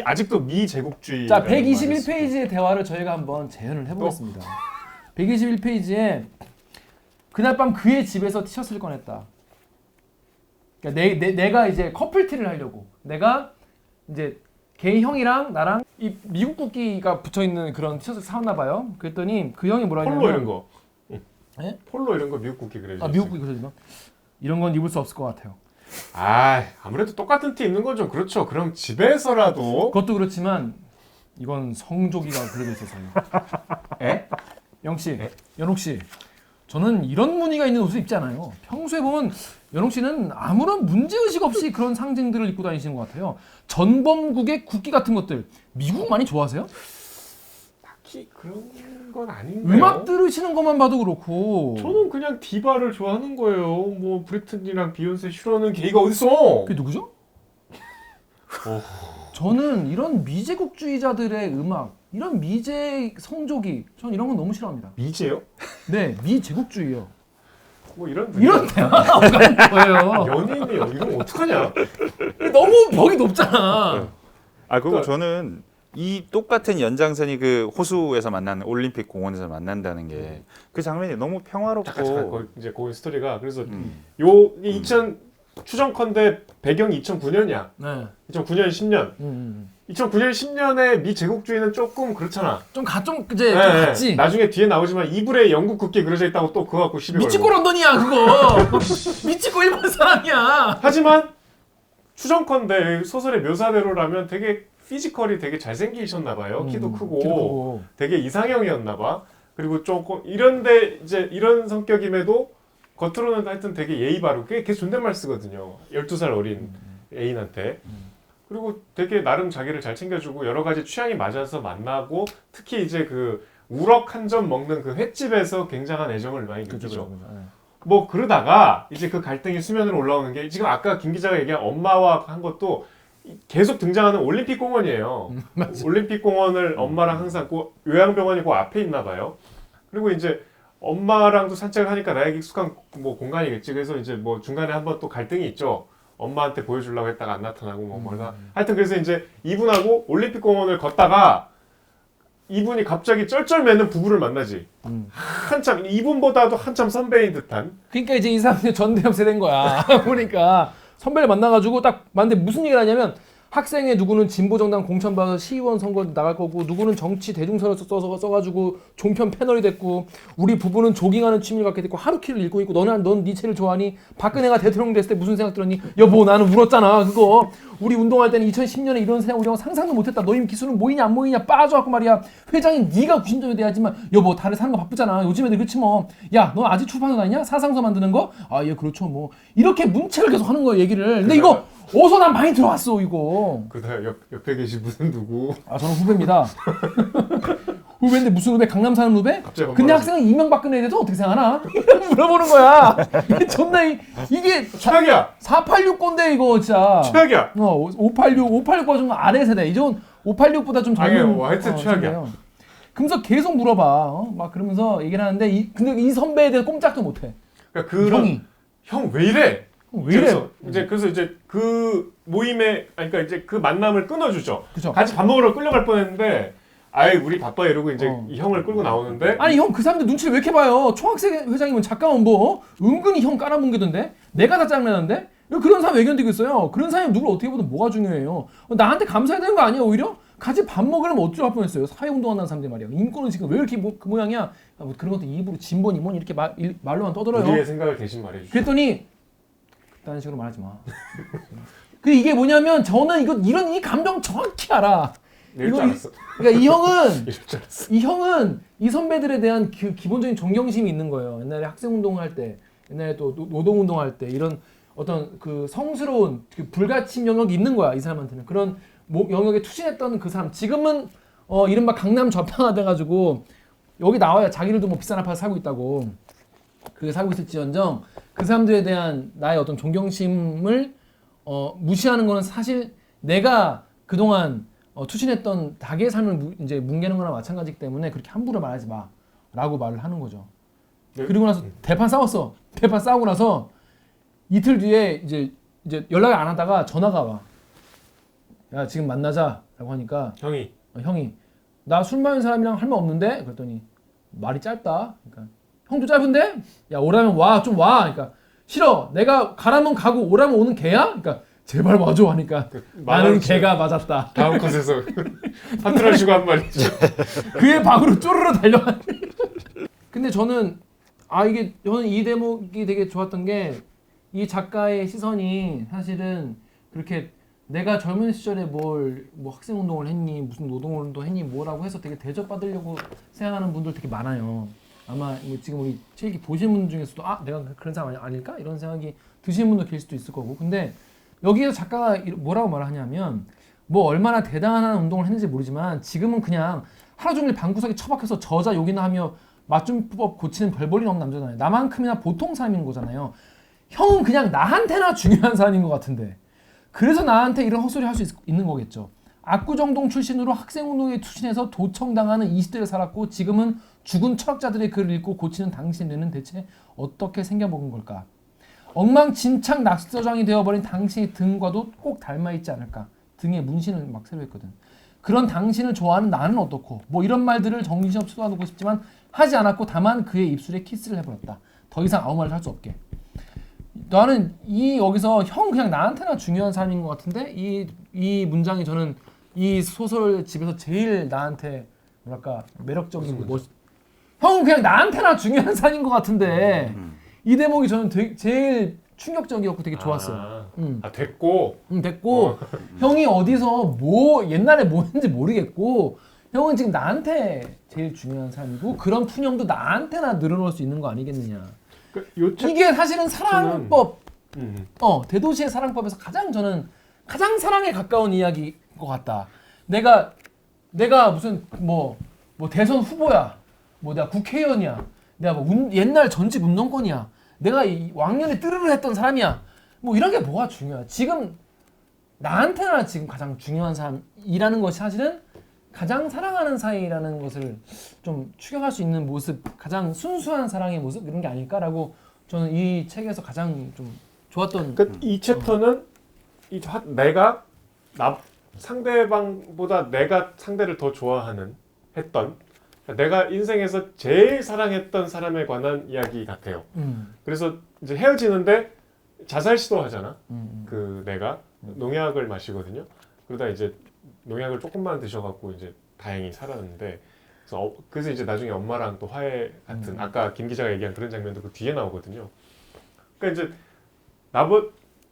Speaker 2: 아직도 미제국주의.
Speaker 1: 자, 121페이지의 대화를 저희가 한번 재현을 해보겠습니다. 121페이지에 그날 밤 그의 집에서 티셔츠를 꺼냈다. 그러니까 내가 이제 커플티를 하려고 내가 이제 걔 형이랑 나랑 이 미국 국기가 붙어 있는 그런 티셔츠 사왔나 봐요. 그랬더니 그 형이 뭐라 했냐면
Speaker 2: 폴로 이런 거.
Speaker 1: 네?
Speaker 2: 폴로 이런 거 미국 국기 그래요.
Speaker 1: 미국 국기 그러지 마. 이런 건 입을 수 없을 것 같아요.
Speaker 2: 아무래도 똑같은 티 입는 건 좀 그렇죠. 그럼 집에서라도
Speaker 1: 그것도 그렇지만 이건 성조기가 그려져 있어서요. 영욱 씨, 연옥 씨, 저는 이런 무늬가 있는 옷을 입지 않아요. 평소에 보면 연옥 씨는 아무런 문제의식 없이 그런 상징들을 입고 다니시는 것 같아요. 전범국의 국기 같은 것들 미국 많이 좋아하세요?
Speaker 2: 딱히 그런 건 아닌데요.
Speaker 1: 음악 들으시는 것만 봐도 그렇고.
Speaker 2: 저는 그냥 디바를 좋아하는 거예요. 뭐 브리튼이랑 비욘세, 슈러는 게이가 어딨어?
Speaker 1: 그게 누구죠? 저는 이런 미제국주의자들의 음악, 이런 미제 성조기, 저는 이런 건 너무 싫어합니다.
Speaker 2: 미제요?
Speaker 1: 네, 미제국주의요.
Speaker 2: 뭐 이런
Speaker 1: 대화가 오가는 거예요.
Speaker 2: 연예인이 이건 어떡하냐?
Speaker 1: 너무 벽이 높잖아.
Speaker 3: 그리고
Speaker 2: 그러니까
Speaker 3: 저는 이 똑같은 연장선이 그 호수에서 만나는 올림픽 공원에서 만난다는 게 그 장면이 너무 평화롭고
Speaker 2: 잠깐 이제 그 스토리가 그래서 요 2000 추정컨대 배경이 2009년이야.
Speaker 1: 네.
Speaker 2: 2009년 10년. 2009년 10년에 미 제국주의는 조금 그렇잖아.
Speaker 1: 좀 이제
Speaker 2: 네,
Speaker 1: 좀
Speaker 2: 네.
Speaker 1: 같지.
Speaker 2: 나중에 뒤에 나오지만 이불에 영국 국기 그려져 있다고 또 그거 갖고 시비 걸고.
Speaker 1: 미치코 런던이야 그거. 미치코 일본 사람이야.
Speaker 2: 하지만 추정컨대 소설의 묘사대로라면 되게 피지컬이 되게 잘생기셨나 봐요. 키도 크고 되게 이상형이었나 봐. 그리고 조금 이런데 이제 이런 성격임에도 겉으로는 하여튼 되게 예의 바르게 걔 존댓말 쓰거든요. 12살 어린 애인한테. 그리고 되게 나름 자기를 잘 챙겨주고 여러 가지 취향이 맞아서 만나고 특히 이제 그 우럭 한 점 먹는 그 횟집에서 굉장한 애정을 많이 느끼죠. 뭐 그러다가 이제 그 갈등이 수면으로 올라오는 게 지금 아까 김 기자가 얘기한 엄마와 한 것도 계속 등장하는 올림픽 공원이에요. 올림픽 공원을 엄마랑 항상 요양병원이 그 앞에 있나 봐요. 그리고 이제 엄마랑도 산책을 하니까 나에게 익숙한 뭐 공간이겠지. 그래서 이제 뭐 중간에 한번 또 갈등이 있죠. 엄마한테 보여주려고 했다가 안 나타나고 뭐 뭐가 하여튼 그래서 이제 이분하고 올림픽 공원을 걷다가 이분이 갑자기 쩔쩔매는 부부를 만나지. 한참 이분보다도 한참 선배인 듯한.
Speaker 1: 그러니까 이제 이 사람이 전대협 세대인 거야. 보니까 선배를 만나가지고 딱 만났는데 무슨 얘기를 하냐면 학생의 누구는 진보정당 공천받아서 시의원 선거 나갈 거고 누구는 정치 대중서를 써가지고 종편 패널이 됐고 우리 부부는 조깅하는 취미를 갖게 됐고 하루키를 읽고 있고 넌 니체를 좋아하니 박근혜가 대통령 됐을 때 무슨 생각 들었니? 여보 나는 울었잖아 그거 우리 운동할 때는 2010년에 이런 생각 우리 형 상상도 못했다 너희 기술은 모이냐 안 모이냐 빠져갖고 말이야 회장인 네가 구심점이 돼야지만 여보 다들 사는 거 바쁘잖아 요즘 애들 그렇지 뭐 야 너 아직 출판사 다니냐? 사상서 만드는 거? 아 예 그렇죠 뭐 이렇게 문책을 계속 하는 거야 얘기를 근데 이거 어서 난 많이 들어왔어 이거.
Speaker 2: 그다음 옆에 계신 분은 누구?
Speaker 1: 아 저는 후배입니다. 후배인데 무슨 후배? 강남 사는 후배?
Speaker 2: 갑자기
Speaker 1: 근데 학생은 이명박근혜에 대해서 어떻게 생각하나? 물어보는 거야. 이게 존나 이게
Speaker 2: 최악이야.
Speaker 1: 486 건데 이거 진짜.
Speaker 2: 최악이야.
Speaker 1: 586과 좀 아래 세대. 이전 586보다 좀 젊은.
Speaker 2: 하여튼 최악이야.
Speaker 1: 세대예요. 그러면서 계속 물어봐. 막 그러면서 얘기를 하는데 근데 이 선배에 대해서 꼼짝도 못해.
Speaker 2: 그러니까 그런 형 왜 이래?
Speaker 1: 왜 이래?
Speaker 2: 그래서 이제 그 모임에 그러니까 이제 그 만남을 끊어주죠.
Speaker 1: 그쵸.
Speaker 2: 같이 밥 먹으러 끌려갈 뻔했는데 아이 우리 바빠 이러고 이제 이 형을 끌고 나오는데
Speaker 1: 아니 형 그 사람들 눈치를 왜 이렇게 봐요? 총학생 회장이면 잠깐만 뭐 은근히 형 깔아뭉개던데 내가 다 짱나는데 그런 사람 왜 견디고 있어요? 그런 사람이 누굴 어떻게 보든 뭐가 중요해요? 나한테 감사해야 되는 거 아니야 오히려? 같이 밥 먹으려면 어쩌고 할 뻔했어요. 사회운동한다는 사람들 말이야. 인권은 지금 왜 이렇게 그 모양이야? 뭐 그런 것도 입으로 진보니 뭐니 이렇게 말로만 떠들어요.
Speaker 2: 우리의 생각을 대신 말해주죠.
Speaker 1: 그랬더니 그딴 식으로 말하지 마. 그 이게 뭐냐면 저는 이 감정 정확히 알아.
Speaker 2: 이럴 줄 알았어.
Speaker 1: 그러니까
Speaker 2: 이럴 줄 알았어.
Speaker 1: 이 선배들에 대한 그 기본적인 존경심이 있는 거예요. 옛날에 학생 운동할 때, 옛날에 또 노동 운동할 때 이런 어떤 그 성스러운 그 불가침 영역이 있는 거야. 이 사람한테는 그런 영역에 투신했던 그 사람. 지금은 이른바 강남 좌파가 돼가지고 여기 나와야 자기들도 뭐 비싼 아파트 살고 있다고. 그게 살고 있을지언정 그 사람들에 대한 나의 어떤 존경심을 무시하는 거는 사실 내가 그동안 투신했던 닭의 삶을 이제 뭉개는 거나 마찬가지이기 때문에 그렇게 함부로 말하지 마라고 말을 하는 거죠.
Speaker 2: 네.
Speaker 1: 그리고 나서 대판 싸웠어. 대판 싸우고 나서 이틀 뒤에 이제 연락을 안 하다가 전화가 와. 야 지금 만나자라고 하니까 형이 나 술 마신 사람이랑 할 말 없는데 그랬더니 말이 짧다. 그러니까 형도 짧은데? 야 오라면 와 좀 와. 그러니까 싫어. 내가 가라면 가고 오라면 오는 개야? 그러니까 제발 와줘 하니까 나는 개가 맞았다.
Speaker 2: 다음 컷에서 파트를 주고 한 말이죠.
Speaker 1: 그의 방으로 쪼르르 달려갔네. 근데 저는 저는 이 대목이 되게 좋았던 게 이 작가의 시선이 사실은 그렇게 내가 젊은 시절에 뭐 학생 운동을 했니 무슨 노동 운동 했니 뭐라고 해서 되게 대접받으려고 생각하는 분들 되게 많아요. 아마 뭐 지금 우리 책이 보신 분 중에서도 내가 그런 사람 아닐까 이런 생각이 드시는 분도 계실 수도 있을 거고 근데 여기에서 작가가 뭐라고 말을 하냐면 뭐 얼마나 대단한 운동을 했는지 모르지만 지금은 그냥 하루 종일 방구석에 처박혀서 저자 욕이나 하며 맞춤법 고치는 별볼일 없는 남자잖아요. 나만큼이나 보통 사람인 거잖아요. 형은 그냥 나한테나 중요한 사람인 것 같은데 그래서 나한테 이런 헛소리 할 수 있는 거겠죠. 압구정동 출신으로 학생운동에 투신해서 도청당하는 20대를 살았고 지금은 죽은 철학자들의 글을 읽고 고치는 당신의 뇌는 대체 어떻게 생겨먹은 걸까? 엉망진창 낙서장이 되어버린 당신의 등과도 꼭 닮아있지 않을까? 등에 문신을 막 새로 했거든. 그런 당신을 좋아하는 나는 어떻고 뭐 이런 말들을 정신없이 쏟아놓고 싶지만 하지 않았고 다만 그의 입술에 키스를 해버렸다. 더 이상 아무 말을 할 수 없게. 나는 여기서 형 그냥 나한테나 중요한 사람인 것 같은데 이 문장이 저는 이 소설 집에서 제일 나한테 뭐랄까 매력적인 형은 그냥 나한테나 중요한 사람인 것 같은데 이 대목이 저는 제일 충격적이었고 되게 좋았어요.
Speaker 2: 됐고.
Speaker 1: 됐고 형이 어디서 옛날에 뭐 했는지 모르겠고 형은 지금 나한테 제일 중요한 사람이고 그런 푸념도 나한테나 늘어놓을 수 있는 거 아니겠느냐. 이게 사실은 사랑법 대도시의 사랑법에서 저는 가장 사랑에 가까운 이야기인 것 같다. 내가 무슨 뭐 대선 후보야, 뭐 내가 국회의원이야, 내가 뭐 옛날 전직 운동권이야, 내가 이 왕년에 뜨르르 했던 사람이야, 뭐 이런 게 뭐가 중요해. 지금 나한테나 지금 가장 중요한 사람이라는 것이 사실은 가장 사랑하는 사이라는 것을 좀 추격할 수 있는 모습, 가장 순수한 사랑의 모습 이런 게 아닐까라고 저는 이 책에서 가장 좀 좋았던.
Speaker 2: 이 챕터는 내가 상대방보다 내가 상대를 더 했던 내가 인생에서 제일 사랑했던 사람에 관한 이야기 같아요. 그래서 이제 헤어지는데 자살 시도하잖아. 그 내가 농약을 마시거든요. 그러다 이제 농약을 조금만 드셔갖고 이제 다행히 살았는데 그래서 이제 나중에 엄마랑 또 화해 같은 아까 김 기자가 얘기한 그런 장면도 그 뒤에 나오거든요. 그러니까 이제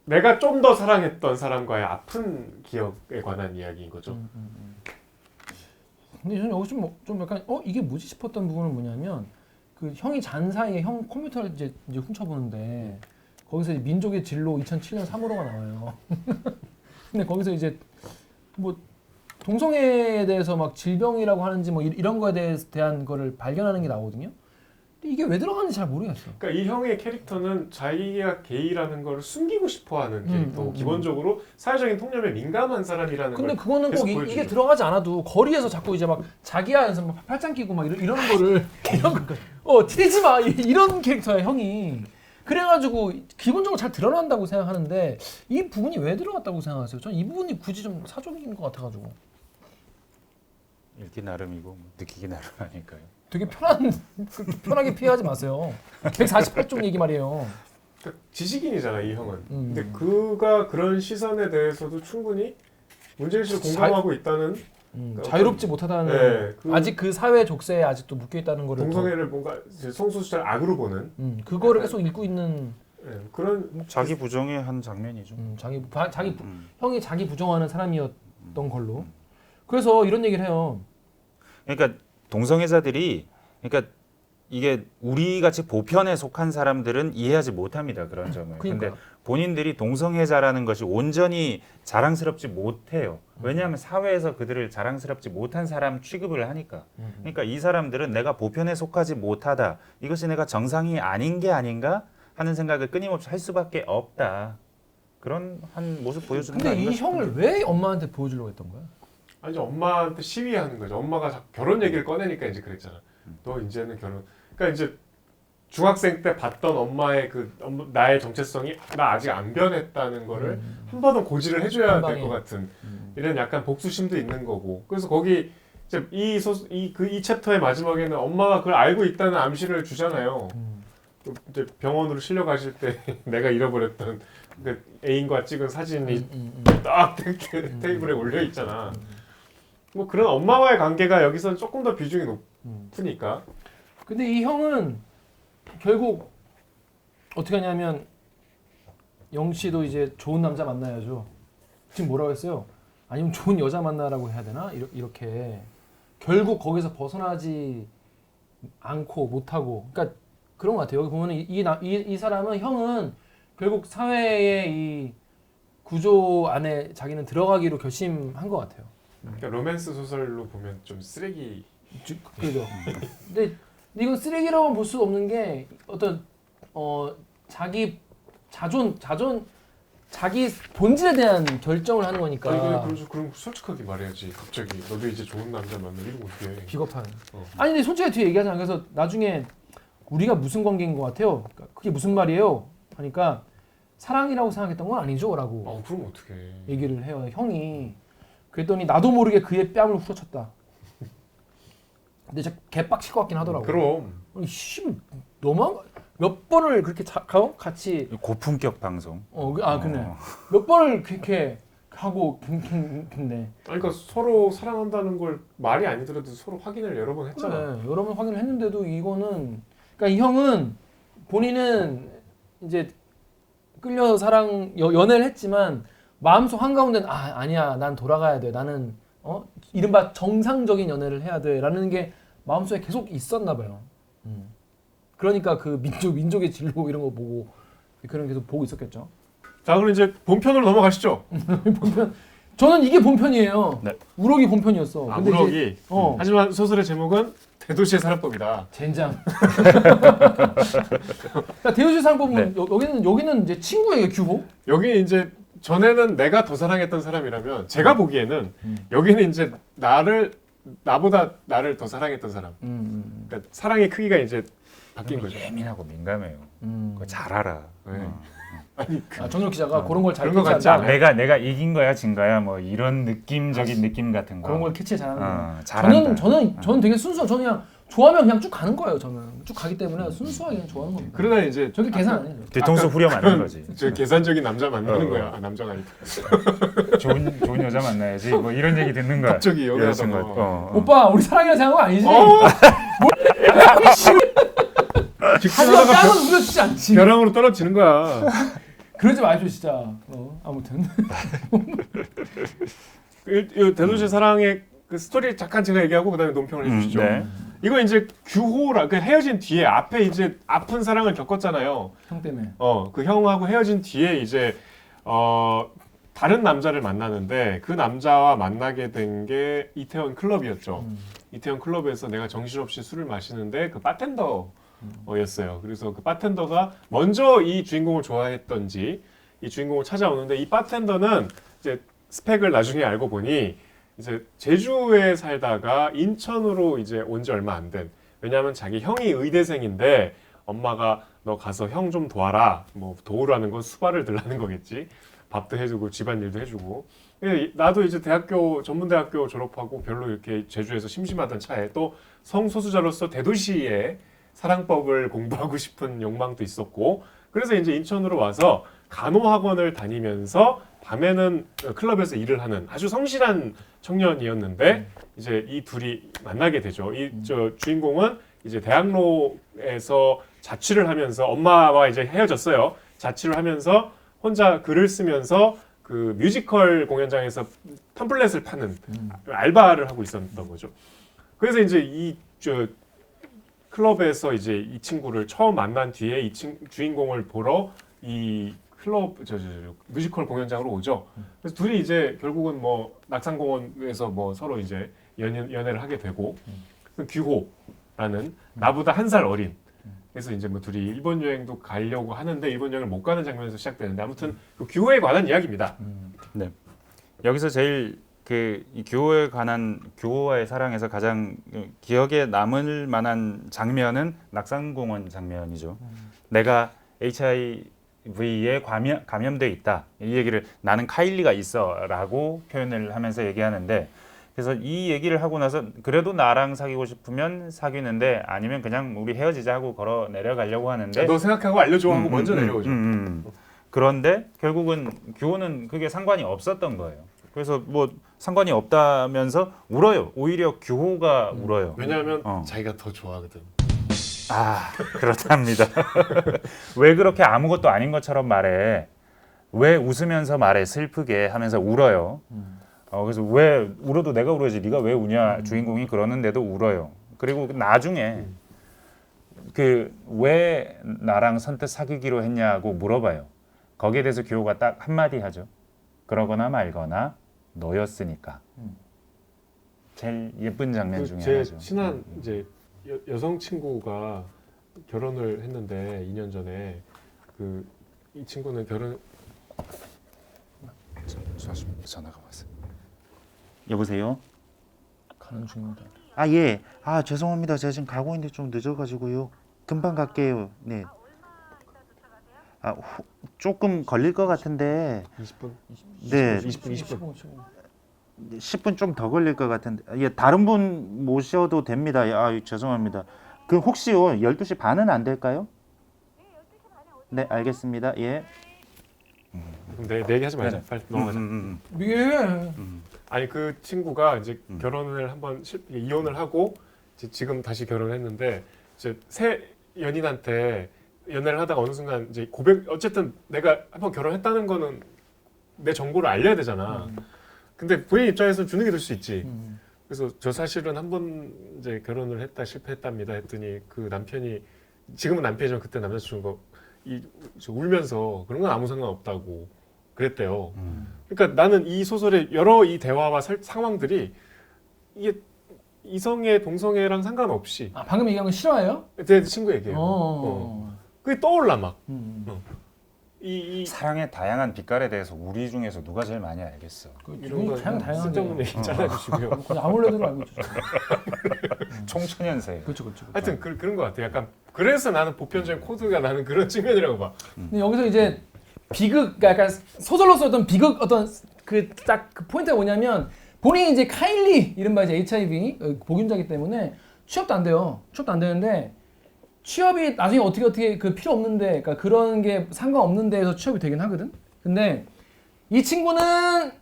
Speaker 2: 내가 좀 더 사랑했던 사람과의 아픈 기억에 관한 이야기인 거죠.
Speaker 1: 근데 저는 여기서 좀 약간 이게 뭐지 싶었던 부분은 뭐냐면 그 형이 잔 사이에 형 컴퓨터를 이제 훔쳐보는데 거기서 이제 민족의 진로 2007년 3월호가 나와요. 근데 거기서 이제 뭐 동성애에 대해서 막 질병이라고 하는지 뭐 이런 거에 대한 거를 발견하는 게 나오거든요. 근데 이게 왜 들어가는지 잘 모르겠어.
Speaker 2: 그러니까 이 형의 캐릭터는 자기가 게이라는 걸 숨기고 싶어하는 캐릭터고 기본적으로 사회적인 통념에 민감한 사람이라는 걸.
Speaker 1: 근데 그거는 꼭
Speaker 2: 보여주죠.
Speaker 1: 이게 들어가지 않아도 거리에서 자꾸 이제 막 자기야 해서 막 팔짱 끼고 막 이런 거를 티내지 마 이런 캐릭터야 형이. 그래가지고 기본적으로 잘 드러난다고 생각하는데 이 부분이 왜 들어갔다고 생각하세요? 전 이 부분이 굳이 좀 사족인 것 같아가지고.
Speaker 3: 읽기 나름이고 느끼기 나름 아닐까요?
Speaker 1: 되게 편하게 피하지 마세요. 148쪽 얘기 말이에요.
Speaker 2: 그러니까 지식인이잖아 이 형은. 근데 그가 그런 시선에 대해서도 충분히 문제의식을 공감하고 있다는.
Speaker 1: 자유롭지 못하다는 아직 그 사회 족쇄에 아직도 묶여 있다는 거를
Speaker 2: 동성애를 뭔가 성소수자를 악으로 보는
Speaker 1: 그거를 계속 읽고 있는
Speaker 2: 그런
Speaker 3: 자기 부정의 한 장면이죠.
Speaker 1: 형이 자기 부정하는 사람이었던 걸로. 그래서 이런 얘기를 해요.
Speaker 3: 그러니까 동성애자들이 이게 우리 같이 보편에 속한 사람들은 이해하지 못합니다. 그런 점을. 그런데 본인들이 동성애자라는 것이 온전히 자랑스럽지 못해요. 왜냐하면 사회에서 그들을 자랑스럽지 못한 사람 취급을 하니까. 그러니까 이 사람들은 내가 보편에 속하지 못하다. 이것이 내가 정상이 아닌 게 아닌가 하는 생각을 끊임없이 할 수밖에 없다. 그런 한 모습 보여주는 거
Speaker 1: 근데
Speaker 3: 아닌가
Speaker 1: 이 형을 왜 엄마한테 보여주려고 했던 거야?
Speaker 2: 아니 엄마한테 시위하는 거죠. 엄마가 결혼 얘기를 꺼내니까 이제 그랬잖아. 너 이제는 결혼. 그러니까 이제 중학생 때 봤던 엄마의 나의 정체성이 나 아직 안 변했다는 거를 한 번은 고지를 해줘야 될 것 같은 이런 약간 복수심도 있는 거고. 그래서 거기 이제 이 챕터의 마지막에는 엄마가 그걸 알고 있다는 암시를 주잖아요. 이제 병원으로 실려가실 때 내가 잃어버렸던 그 애인과 찍은 사진이 딱 테이블에 올려 있잖아. 뭐 그런 엄마와의 관계가 여기서는 조금 더 비중이 높으니까.
Speaker 1: 근데 이 형은 결국 어떻게 하냐면 영씨도 이제 좋은 남자 만나야죠. 지금 뭐라고 했어요? 아니면 좋은 여자 만나라고 해야 되나? 이렇게 결국 거기서 벗어나지 않고 못하고. 그러니까 그런 것 같아요. 여기 보면은 이 사람은 형은 결국 사회의 이 구조 안에 자기는 들어가기로 결심한 것 같아요.
Speaker 2: 그러니까 로맨스 소설로 보면 좀 쓰레기.
Speaker 1: 그죠. 근데 이건 쓰레기라고 볼 수 없는 게 어떤 자기 자기 본질에 대한 결정을 하는 거니까.
Speaker 2: 아니 그럼 솔직하게 말해야지. 갑자기 너도 이제 좋은 남자 만나 이러면 어떡해.
Speaker 1: 비겁한. 아니 근데 솔직히 뒤에 얘기하잖아. 그래서 나중에 우리가 무슨 관계인 것 같아요? 그러니까 그게 무슨 말이에요? 하니까 사랑이라고 생각했던 건 아니죠라고.
Speaker 2: 그럼 어떡해.
Speaker 1: 얘기를 해요. 형이. 그랬더니 나도 모르게 그의 뺨을 후려쳤다. 근데 진짜 개빡칠 것 같긴 하더라고.
Speaker 2: 그럼.
Speaker 1: 씨, 너무한 거. 몇 번을 그렇게 같이
Speaker 3: 고품격 방송.
Speaker 1: 그네. 몇 번을 그렇게 하고 근데
Speaker 2: 그러니까 서로 사랑한다는 걸 말이 아니더라도 서로 확인을 여러 번 했잖아.
Speaker 1: 그래, 여러 번 확인을 했는데도 이거는 그러니까 이 형은 본인은 이제 끌려 연애를 했지만 마음속 한가운데는 아니야 난 돌아가야 돼 나는 이른바 정상적인 연애를 해야 돼라는 게 마음속에 계속 있었나 봐요. 그러니까 그 민족의 진로 이런 거 보고 그런 계속 보고 있었겠죠.
Speaker 2: 자, 그럼 이제 본편으로 넘어가시죠.
Speaker 1: 본편 저는 이게 본편이에요.
Speaker 3: 네.
Speaker 1: 우럭이 본편이었어. 근데
Speaker 2: 우럭이.
Speaker 1: 이제,
Speaker 2: 하지만 소설의 제목은 대도시의 살인법이다.
Speaker 1: 젠장. 그러니까 대도시 살인법은
Speaker 3: 네.
Speaker 1: 여기는 이제 친구예요, 규호.
Speaker 2: 여기 이제 전에는 내가 더 사랑했던 사람이라면 제가 보기에는 여기는 이제 나보다 나를 더 사랑했던 사람. 그러니까 사랑의 크기가 이제 바뀐 거죠.
Speaker 3: 예민하고 민감해요. 그거 잘 알아.
Speaker 2: 네. 아니
Speaker 1: 정혁 기자가 그런 걸 잘
Speaker 2: 그런 거 같지
Speaker 1: 캐치한다.
Speaker 2: 않아요?
Speaker 3: 내가 이긴 거야 진 거야 뭐 이런 느낌적인 느낌 같은 거.
Speaker 1: 그런 걸 캐치 잘하는 거예요.
Speaker 3: 잘한다.
Speaker 1: 저는 되게 순수한. 저는 그냥 좋아하면 그냥 쭉 가는 거예요. 저는 쭉 가기 때문에 순수하게 그냥 좋아하는 겁니다.
Speaker 2: 그러다 이제
Speaker 1: 저게 계산 안 해요.
Speaker 3: 뒤통수 후려 맞는 거지.
Speaker 2: 저 계산적인 남자 만나는 거야. 남자가 아니고.
Speaker 3: 좋은 여자 만나야지. 뭐 이런 얘기 듣는 거야.
Speaker 2: 갑자기
Speaker 3: 이런
Speaker 2: 여기서
Speaker 3: 생각.
Speaker 1: 오빠 우리 사랑이라 생각한 거 아니지? 하지만
Speaker 2: 직진하다가
Speaker 1: 뺨은 우려주지 않지.
Speaker 2: 벼랑으로 떨어지는 거야.
Speaker 1: 그러지 마십시오 진짜. 아무튼
Speaker 2: 이 대도시 사랑의 그 스토리 잠깐 제가 얘기하고 그다음에 논평을 해주시죠.
Speaker 3: 네.
Speaker 2: 이거 이제 규호라 그 헤어진 뒤에 앞에 이제 아픈 사랑을 겪었잖아요.
Speaker 1: 형 때문에.
Speaker 2: 그 형하고 헤어진 뒤에 이제 다른 남자를 만나는데 그 남자와 만나게 된 게 이태원 클럽이었죠. 이태원 클럽에서 내가 정신없이 술을 마시는데 그 바텐더였어요. 그래서 그 바텐더가 먼저 이 주인공을 좋아했던지 이 주인공을 찾아오는데 이 바텐더는 이제 스펙을 나중에 알고 보니 이제 제주에 살다가 인천으로 이제 온 지 얼마 안 된. 왜냐하면 자기 형이 의대생인데 엄마가 너 가서 형 좀 도와라. 뭐 도우라는 건 수발을 들라는 거겠지. 밥도 해주고 집안일도 해주고. 나도 이제 전문대학교 졸업하고 별로 이렇게 제주에서 심심하던 차에 또 성소수자로서 대도시의 사랑법을 공부하고 싶은 욕망도 있었고. 그래서 이제 인천으로 와서 간호학원을 다니면서 밤에는 클럽에서 일을 하는 아주 성실한 청년이었는데 이제 이 둘이 만나게 되죠. 저 주인공은 이제 대학로에서 자취를 하면서 엄마와 이제 헤어졌어요. 자취를 하면서 혼자 글을 쓰면서 그 뮤지컬 공연장에서 팜플렛을 파는 알바를 하고 있었던 거죠. 그래서 이제 저 클럽에서 이제 이 친구를 처음 만난 뒤에 주인공을 보러 이 클럽 뮤지컬 공연장으로 오죠. 그래서 둘이 이제 결국은 뭐 낙산공원에서 뭐 서로 이제 연애를 하게 되고 규호라는 나보다 한 살 어린. 그래서 이제 뭐 둘이 일본 여행도 가려고 하는데 일본 여행을 못 가는 장면에서 시작되는데 아무튼 그 규호에 관한 이야기입니다.
Speaker 3: 네. 여기서 제일 이 규호에 관한 규호와의 사랑에서 가장 기억에 남을 만한 장면은 낙산공원 장면이죠. 내가 HIV에 감염돼 있다. 이 얘기를 나는 카일리가 있어라고 표현을 하면서 얘기하는데 그래서 이 얘기를 하고 나서 그래도 나랑 사귀고 싶으면 사귀는데 아니면 그냥 우리 헤어지자 하고 걸어 내려가려고 하는데
Speaker 2: 너 생각하고 알려줘 하고 먼저 내려오죠.
Speaker 3: 그런데 결국은 규호는 그게 상관이 없었던 거예요. 그래서 뭐 상관이 없다면서 울어요. 오히려 규호가 울어요.
Speaker 2: 왜냐하면 자기가 더 좋아하거든.
Speaker 3: 그렇답니다. 왜 그렇게 아무것도 아닌 것처럼 말해? 왜 웃으면서 말해? 슬프게 하면서 울어요. 그래서 왜 울어도 내가 울어야지 네가 왜 우냐? 주인공이 그러는데도 울어요. 그리고 나중에 그 왜 나랑 선뜻 사귀기로 했냐고 물어봐요. 거기에 대해서 규호가 딱 한마디 하죠. 그러거나 말거나 너였으니까. 제일 예쁜 장면 중에
Speaker 2: 제
Speaker 3: 하나죠.
Speaker 2: 친한 이제 여성 친구가 결혼을 했는데 2년 전에 이 친구는
Speaker 3: 전화가 왔어요. 여보세요?
Speaker 1: 가는 중입니다.
Speaker 4: 예. 죄송합니다. 제가 지금 가고 있는데 좀 늦어가지고요. 금방 갈게요. 네. 조금 걸릴 것 같은데
Speaker 2: 20분?
Speaker 4: 네.
Speaker 2: 20분.
Speaker 4: 10분 좀 더 걸릴 것 같은데 다른 분 모셔도 됩니다. 죄송합니다. 그 혹시요 12시 반은 안 될까요? 네, 알겠습니다. 예.
Speaker 2: 그럼 내 얘기 하지 말자.
Speaker 3: 네네.
Speaker 2: 빨리 넘어가자.
Speaker 1: 이게
Speaker 2: 아니 그 친구가 이제 결혼을 한번 이혼을 하고 이제 지금 다시 결혼을 했는데 이제 새 연인한테 연애를 하다가 어느 순간 이제 고백 어쨌든 내가 한번 결혼했다는 거는 내 정보를 알려야 되잖아. 근데 본인 입장에서는 주눅이 들 수 있지. 그래서 저 사실은 한 번 이제 결혼을 했다 실패했답니다 했더니 그 남편이 지금은 남편이지만 그때 남자친구가 울면서 그런 건 아무 상관없다고 그랬대요. 그러니까 나는 이 소설의 여러 이 대화와 상황들이 이게 이성애 동성애랑 상관없이
Speaker 1: 아, 방금 얘기한 거 싫어해요?
Speaker 2: 제 친구 얘기예요. 그게 떠올라 막. 이
Speaker 3: 사랑의 다양한 빛깔에 대해서 우리 중에서 누가 제일 많이 알겠어.
Speaker 2: 이런 거
Speaker 1: 다양하게
Speaker 2: 쓸데없는 얘기 잘라주시고요.
Speaker 1: 그냥 아무래도 알고 있죠.
Speaker 3: 총천연세.
Speaker 1: 그렇죠.
Speaker 2: 하여튼 그런 것 같아. 약간 그래서 나는 보편적인 코드가 나는 그런 측면이라고 봐.
Speaker 1: 근데 여기서 이제 비극, 그러니까 약간 소설로서 어떤 비극 어떤 그 딱 그 포인트가 뭐냐면 본인이 이제 카일리 이른바 이제 HIV 보균자이기 때문에 취업도 안 돼요. 취업도 안 되는데 취업이 나중에 어떻게 그 필요 없는데 그러니까 그런 게 상관없는 데에서 취업이 되긴 하거든. 근데 이 친구는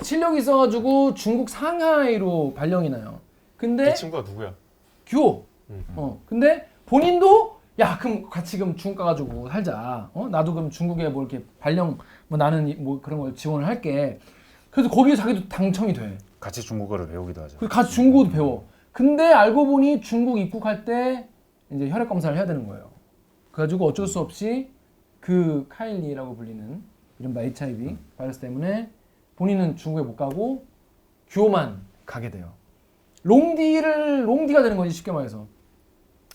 Speaker 1: 실력이 있어가지고 중국 상하이로 발령이 나요. 근데
Speaker 2: 이 친구가 누구야?
Speaker 1: 규호. 근데 본인도 야 그럼 같이 그럼 중국 가가지고 살자. 나도 그럼 중국에 뭐 이렇게 발령 뭐 나는 뭐 그런 걸 지원을 할게. 그래서 거기에 자기도 당첨이 돼.
Speaker 3: 같이 중국어를 배우기도 하죠.
Speaker 1: 그래서 같이 중국어도 배워. 근데 알고 보니 중국 입국할 때 이제 혈액 검사를 해야 되는 거예요. 그래가지고 어쩔 수 없이 그 카일리라고 불리는 이른바 HIV 바이러스 때문에 본인은 중국에 못 가고 규호만 가게 돼요. 롱디가 되는 거지 쉽게 말해서.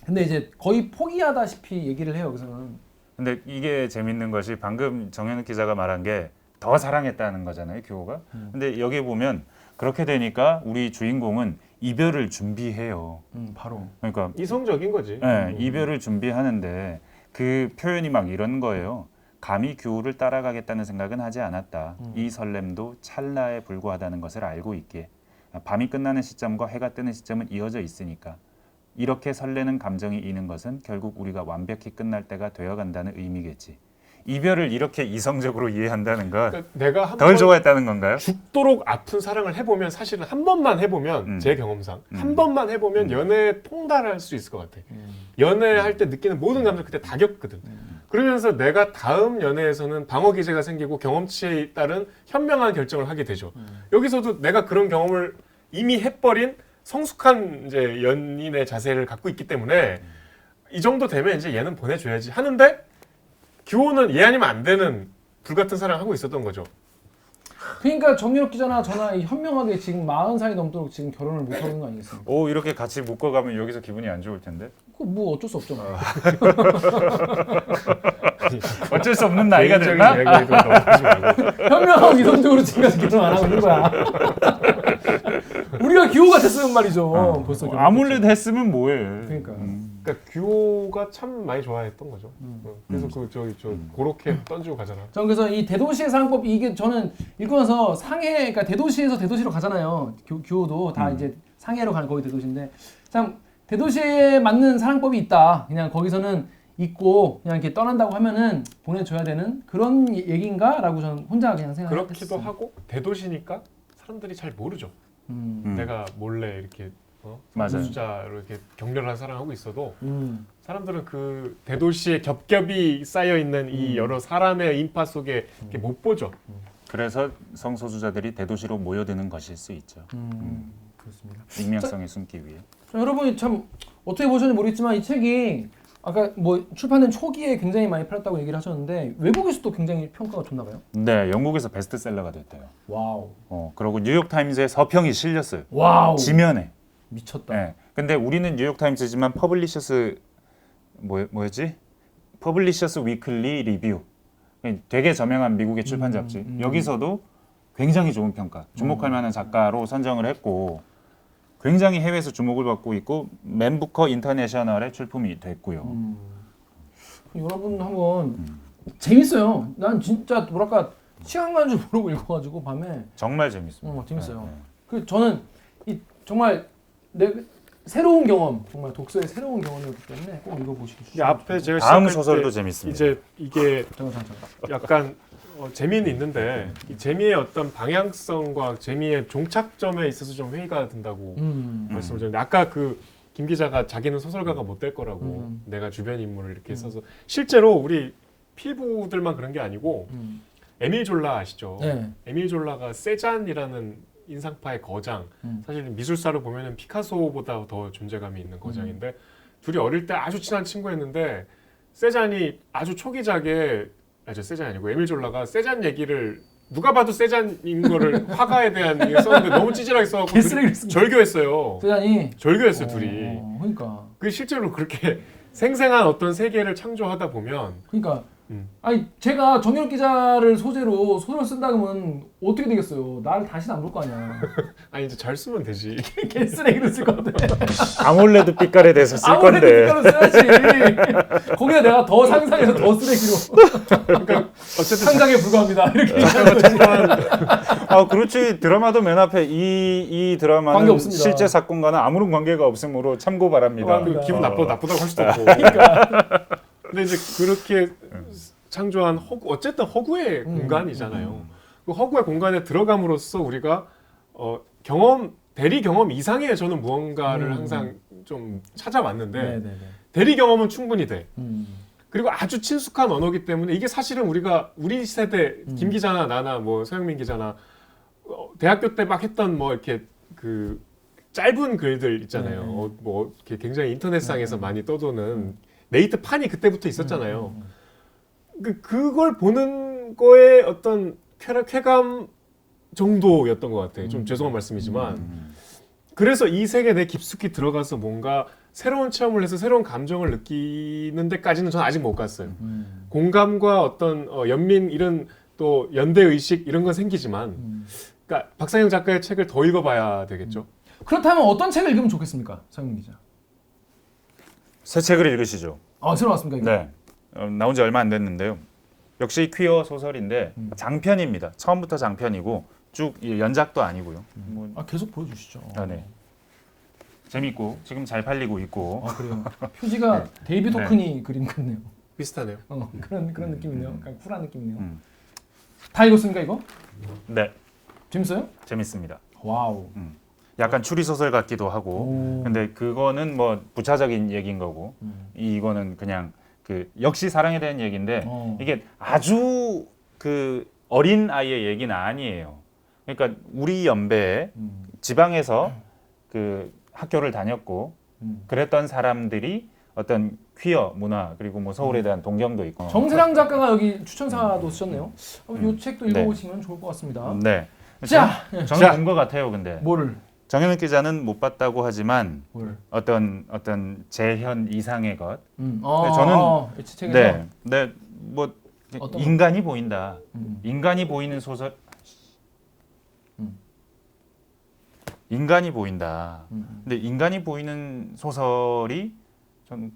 Speaker 1: 근데 이제 거의 포기하다시피 얘기를 해요. 여기서는.
Speaker 3: 근데 이게 재밌는 것이 방금 정현욱 기자가 말한 게 더 사랑했다는 거잖아요, 규호가. 근데 여기 보면 그렇게 되니까 우리 주인공은 이별을 준비해요.
Speaker 1: 바로.
Speaker 3: 그러니까
Speaker 2: 이성적인 거지.
Speaker 3: 이별을 준비하는데 그 표현이 막 이런 거예요. 감히 규호를 따라가겠다는 생각은 하지 않았다. 이 설렘도 찰나에 불과하다는 것을 알고 있기에 밤이 끝나는 시점과 해가 뜨는 시점은 이어져 있으니까 이렇게 설레는 감정이 있는 것은 결국 우리가 완벽히 끝날 때가 되어간다는 의미겠지. 이별을 이렇게 이성적으로 이해한다는 건
Speaker 2: 그러니까 내가 한
Speaker 3: 덜
Speaker 2: 번
Speaker 3: 좋아했다는 건가요?
Speaker 2: 죽도록 아픈 사랑을 해보면 사실은 한 번만 해보면 제 경험상 한 번만 해보면 연애에 통달할 수 있을 것 같아. 연애할 때 느끼는 모든 감정 그때 다 겪거든. 그러면서 내가 다음 연애에서는 방어 기제가 생기고 경험치에 따른 현명한 결정을 하게 되죠. 여기서도 내가 그런 경험을 이미 해버린 성숙한 이제 연인의 자세를 갖고 있기 때문에 이 정도 되면 이제 얘는 보내줘야지 하는데 규호는 얘 아니면 안 되는 불같은 사랑을 하고 있었던 거죠.
Speaker 1: 그러니까 정유럽 기자나 저나 현명하게 지금 40살이 넘도록 지금 결혼을 못 하는 거 아니겠습니까?
Speaker 3: 오 이렇게 같이 묶어가면 여기서 기분이 안 좋을 텐데.
Speaker 1: 그거 뭐 어쩔 수 없잖아.
Speaker 3: 어쩔 수 없는 나이가
Speaker 2: 개인적인
Speaker 3: 됐나?
Speaker 2: 이야기도 넘어가지 말고.
Speaker 1: 현명하고 이성적으로 지금 결혼 안 하고 있는 거야. 우리가 규호가 됐으면 말이죠. 벌써 결혼.
Speaker 3: 아무래도 했으면 뭐해.
Speaker 1: 그러니까.
Speaker 2: 그러니까 규호가 참 많이 좋아했던 거죠. 그래서 그렇게 던지고 가잖아.
Speaker 1: 전 그래서 이 대도시의 사랑법 이게 저는 읽고 나서 상해 그러니까 대도시에서 대도시로 가잖아요. 규호도 다 이제 상해로 가는 거기 대도시인데 참 대도시에 맞는 사랑법이 있다. 그냥 거기서는 있고 그냥 이렇게 떠난다고 하면은 보내줘야 되는 그런 얘기인가라고 저는 혼자 그냥 생각했어요.
Speaker 2: 그렇기도 하고 대도시니까 사람들이 잘 모르죠. 내가 몰래 이렇게
Speaker 3: 맞아요.
Speaker 2: 수자로 이렇게 격렬한 사랑하고 있어도 사람들은 그 대도시의 겹겹이 쌓여 있는 이 여러 사람의 인파 속에 이렇게 못 보죠.
Speaker 3: 그래서 성소수자들이 대도시로 모여드는 것일 수 있죠.
Speaker 1: 그렇습니다.
Speaker 3: 익명성에 숨기 위해.
Speaker 1: 여러분이 참 어떻게 보셨는지 모르겠지만 이 책이 아까 뭐 출판된 초기에 굉장히 많이 팔렸다고 얘기를 하셨는데 외국에서도 굉장히 평가가 좋나 봐요.
Speaker 3: 네, 영국에서 베스트셀러가 됐대요.
Speaker 1: 와우.
Speaker 3: 그리고 뉴욕 타임즈에 서평이 실렸어요.
Speaker 1: 와우.
Speaker 3: 지면에.
Speaker 1: 미쳤다.
Speaker 3: 네. 근데 우리는 뉴욕 타임즈지만 퍼블리셔스 뭐였지? 퍼블리셔스 위클리 리뷰. 되게 저명한 미국의 출판 잡지. 여기서도 굉장히 좋은 평가. 주목할 만한 작가로 선정을 했고 굉장히 해외에서 주목을 받고 있고 맨부커 인터내셔널에 출품이 됐고요.
Speaker 1: 여러분 한번 재밌어요. 난 진짜 뭐랄까 시간 가는 줄 모르고 읽어가지고 밤에
Speaker 3: 정말 재밌습니다.
Speaker 1: 재밌어요.
Speaker 3: 네.
Speaker 1: 그 저는 이 정말 새로운 경험, 정말 독서의 새로운 경험이었기 때문에 꼭 읽어보시기
Speaker 2: 이 앞에 제가
Speaker 3: 다음
Speaker 2: 시작할
Speaker 3: 소설도
Speaker 2: 때
Speaker 3: 재밌습니다.
Speaker 2: 이제 이게
Speaker 1: 잠깐.
Speaker 2: 약간 재미는 있는데 이 재미의 어떤 방향성과 재미의 종착점에 있어서 좀 회의가 든다고 말씀을 드렸는데 아까 그 김 기자가 자기는 소설가가 못 될 거라고 내가 주변 인물을 이렇게 써서 실제로 우리 필부들만 그런 게 아니고 에밀 졸라 아시죠?
Speaker 1: 네.
Speaker 2: 에밀 졸라가 세잔이라는 인상파의 거장 사실 미술사를 보면은 피카소보다 더 존재감이 있는 거장인데 둘이 어릴 때 아주 친한 친구였는데 세잔이 아주 초기작에 세잔이 아니고 에밀 졸라가 세잔 얘기를 누가 봐도 세잔인 거를 화가에 대한 얘기를 썼는데 너무 찌질하게 써갖고
Speaker 1: 개쓰레기를 쓴
Speaker 2: 절교했어요.
Speaker 1: 세잔이
Speaker 2: 절교했어요 둘이.
Speaker 1: 그러니까
Speaker 2: 그 실제로 그렇게 생생한 어떤 세계를 창조하다 보면
Speaker 1: 아니 제가 정유럽 기자를 소재로 소설 쓴다 그러면 어떻게 되겠어요? 나를 다시는 안 볼 거 아니야.
Speaker 2: 아니 이제 잘 쓰면 되지.
Speaker 1: 개쓰레기로 쓸 건데.
Speaker 3: 아몰레드 빛깔에 대해서 쓸
Speaker 1: 아무래도
Speaker 3: 건데.
Speaker 1: 빛깔로 써야지. 거기다 내가 더 상상해서 더 쓰레기로.
Speaker 2: 그러니까 어쨌든
Speaker 1: 상상에 불과합니다. 이렇게.
Speaker 3: 그렇지. 드라마도 맨 앞에 이 드라마는
Speaker 1: 관계 없습니다.
Speaker 3: 실제 사건과는 아무런 관계가 없으므로 참고 바랍니다.
Speaker 2: 그 기분 나쁘다고 할 수도 없고.
Speaker 1: 그러니까.
Speaker 2: 근데 이제 그렇게 창조한 어쨌든 허구의 공간이잖아요. 그 허구의 공간에 들어감으로써 우리가 대리 경험 이상의 저는 무언가를 항상 좀 찾아왔는데
Speaker 1: 네네네.
Speaker 2: 대리 경험은 충분히 돼.
Speaker 1: 음.
Speaker 2: 그리고 아주 친숙한 언어기 때문에 이게 사실은 우리 세대 김 기자나 나나 뭐 서영민 기자나 대학교 때 막 했던 뭐 이렇게 그 짧은 글들 있잖아요. 뭐 이렇게 굉장히 인터넷상에서 많이 떠도는 네이트판이 그때부터 있었잖아요. 그걸 보는 거에 어떤 쾌감 정도였던 것 같아요. 좀 죄송한 말씀이지만 그래서 이 세계에 내 깊숙이 들어가서 뭔가 새로운 체험을 해서 새로운 감정을 느끼는 데까지는 저는 아직 못 갔어요. 공감과 어떤 연민 이런 또 연대 의식 이런 건 생기지만 그러니까 박상영 작가의 책을 더 읽어봐야 되겠죠.
Speaker 1: 그렇다면 어떤 책을 읽으면 좋겠습니까, 상윤 기자?
Speaker 3: 새 책을 읽으시죠.
Speaker 1: 새로 왔습니까? 이게?
Speaker 3: 네. 나온 지 얼마 안 됐는데요. 역시 퀴어 소설인데 장편입니다. 처음부터 장편이고 쭉 연작도 아니고요.
Speaker 1: 계속 보여주시죠.
Speaker 3: 네. 재밌고 지금 잘 팔리고 있고.
Speaker 1: 그래요. 표지가 데이비드 호크니 그림 같네요.
Speaker 2: 비슷하네요.
Speaker 1: 그런 느낌이네요. 약간 쿨한 느낌이네요. 다 읽었습니까 이거?
Speaker 3: 네.
Speaker 1: 재밌어요?
Speaker 3: 재밌습니다.
Speaker 1: 와우.
Speaker 3: 약간 추리 소설 같기도 하고. 근데 그거는 뭐 부차적인 얘기인 거고 이거는 그냥 그 역시 사랑에 대한 얘기인데 이게 아주 그 어린 아이의 얘기는 아니에요. 그러니까 우리 연배에 지방에서 그 학교를 다녔고 그랬던 사람들이 어떤 퀴어 문화 그리고 뭐 서울에 대한 동경도 있고.
Speaker 1: 정세랑 작가가 여기 추천사도 쓰셨네요. 이 책도 읽어보시면 좋을 것 같습니다.
Speaker 3: 네.
Speaker 1: 자,
Speaker 3: 저는 본 것 같아요. 근데
Speaker 1: 뭐를?
Speaker 3: 정현욱 기자는 못 봤다고 하지만
Speaker 1: 뭘?
Speaker 3: 어떤 재현 이상의 것.
Speaker 1: 저는 이 책에서
Speaker 3: 뭐
Speaker 1: 어떤
Speaker 3: 인간이 보인다. 인간이 보이는 소설. 인간이 보인다. 근데 인간이 보이는 소설이 전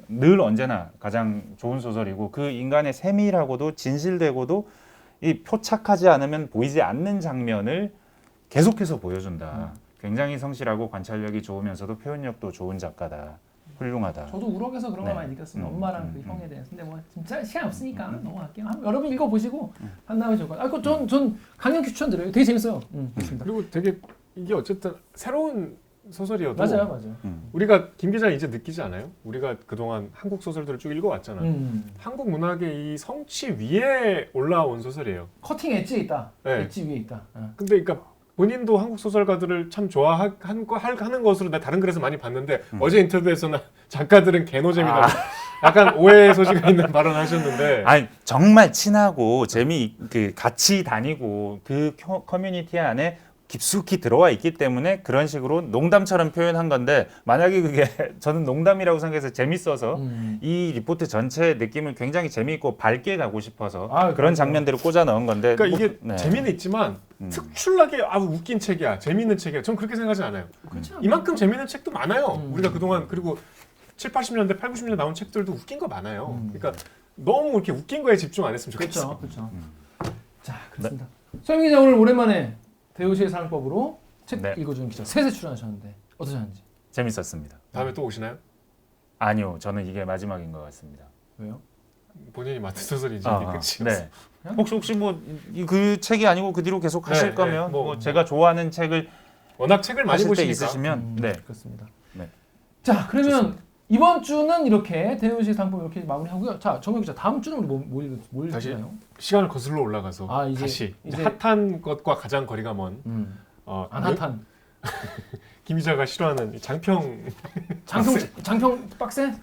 Speaker 3: 늘 언제나 가장 좋은 소설이고 그 인간의 세밀하고도 진실되고도 이 표착하지 않으면 보이지 않는 장면을 계속해서 보여준다. 굉장히 성실하고 관찰력이 좋으면서도 표현력도 좋은 작가다. 훌륭하다.
Speaker 1: 저도 우럭에서 그런 걸 많이 느꼈습니다. 엄마랑 그 형에 대해서. 근데 뭐 진짜 시간 없으니까 넘어갈게요. 여러분 읽어보시고 판단하면 좋을 것 같아요. 전 강력히 추천드려요. 되게 재밌어요. 좋습니다.
Speaker 2: 그리고 되게 이게 어쨌든 새로운 소설이어도
Speaker 1: 맞아요.
Speaker 2: 우리가 김 기자 이제 느끼지 않아요? 우리가 그동안 한국 소설들을 쭉 읽어왔잖아. 한국 문학의 이 성취 위에 올라온 소설이에요.
Speaker 1: 커팅 엣지에 있다.
Speaker 2: 네.
Speaker 1: 엣지 위에 있다.
Speaker 2: 근데 그러니까 본인도 한국 소설가들을 참 좋아하는 것으로 나 다른 글에서 많이 봤는데 어제 인터뷰에서는 작가들은 개노잼이다. 약간 오해 소지가 있는 발언을 하셨는데.
Speaker 3: 아니 정말 친하고 같이 다니고 그 커뮤니티 안에 깊숙이 들어와 있기 때문에 그런 식으로 농담처럼 표현한 건데 만약에 그게 저는 농담이라고 생각해서 재밌어서 이 리포트 전체의 느낌을 굉장히 재미있고 밝게 가고 싶어서 그런 장면들을 꽂아 넣은 건데
Speaker 2: 그러니까 이게 재미는 있지만 특출나게 웃긴 책이야 재미있는 책이야 전 그렇게 생각하지 않아요. 이만큼 재미있는 책도 많아요. 우리가 그동안 그리고 7, 80년대 8, 90년대 나온 책들도 웃긴 거 많아요. 그러니까 너무 이렇게 웃긴 거에 집중 안 했으면 좋겠어.
Speaker 1: 그렇죠. 자, 그렇습니다. 서영 기자 오늘 오랜만에 대우시의 사랑법으로 책 읽어주는 기자 셋에 출연하셨는데 어떠셨는지?
Speaker 3: 재밌었습니다.
Speaker 2: 다음에 또 오시나요?
Speaker 3: 아니요, 저는 이게 마지막인 것 같습니다.
Speaker 1: 왜요?
Speaker 2: 본인이 맡은 소설이지
Speaker 3: 아,
Speaker 2: 이게 끝이었어.
Speaker 3: 네. 혹시 뭐 그 책이 아니고 그 뒤로 계속 하실
Speaker 2: 네,
Speaker 3: 거면
Speaker 2: 네, 뭐,
Speaker 3: 뭐 제가 좋아하는 책을
Speaker 2: 워낙 책을 많이
Speaker 3: 하실 때
Speaker 2: 보시니까.
Speaker 3: 있으시면 네.
Speaker 1: 그렇습니다.
Speaker 3: 네.
Speaker 1: 자, 그러면 이번 주는 이렇게 대도시 상품 이렇게 마무리하고요. 자, 정혁 기자, 다음 주는 우리 뭘
Speaker 2: 다시
Speaker 1: 읽나요?
Speaker 2: 시간을 거슬러 올라가서
Speaker 1: 아, 이제-
Speaker 2: 다시
Speaker 1: 이제-
Speaker 2: 핫한 것과 가장 거리가 먼
Speaker 1: 안 핫한
Speaker 2: 김 기자가 싫어하는 이 장평
Speaker 1: 장평 빡센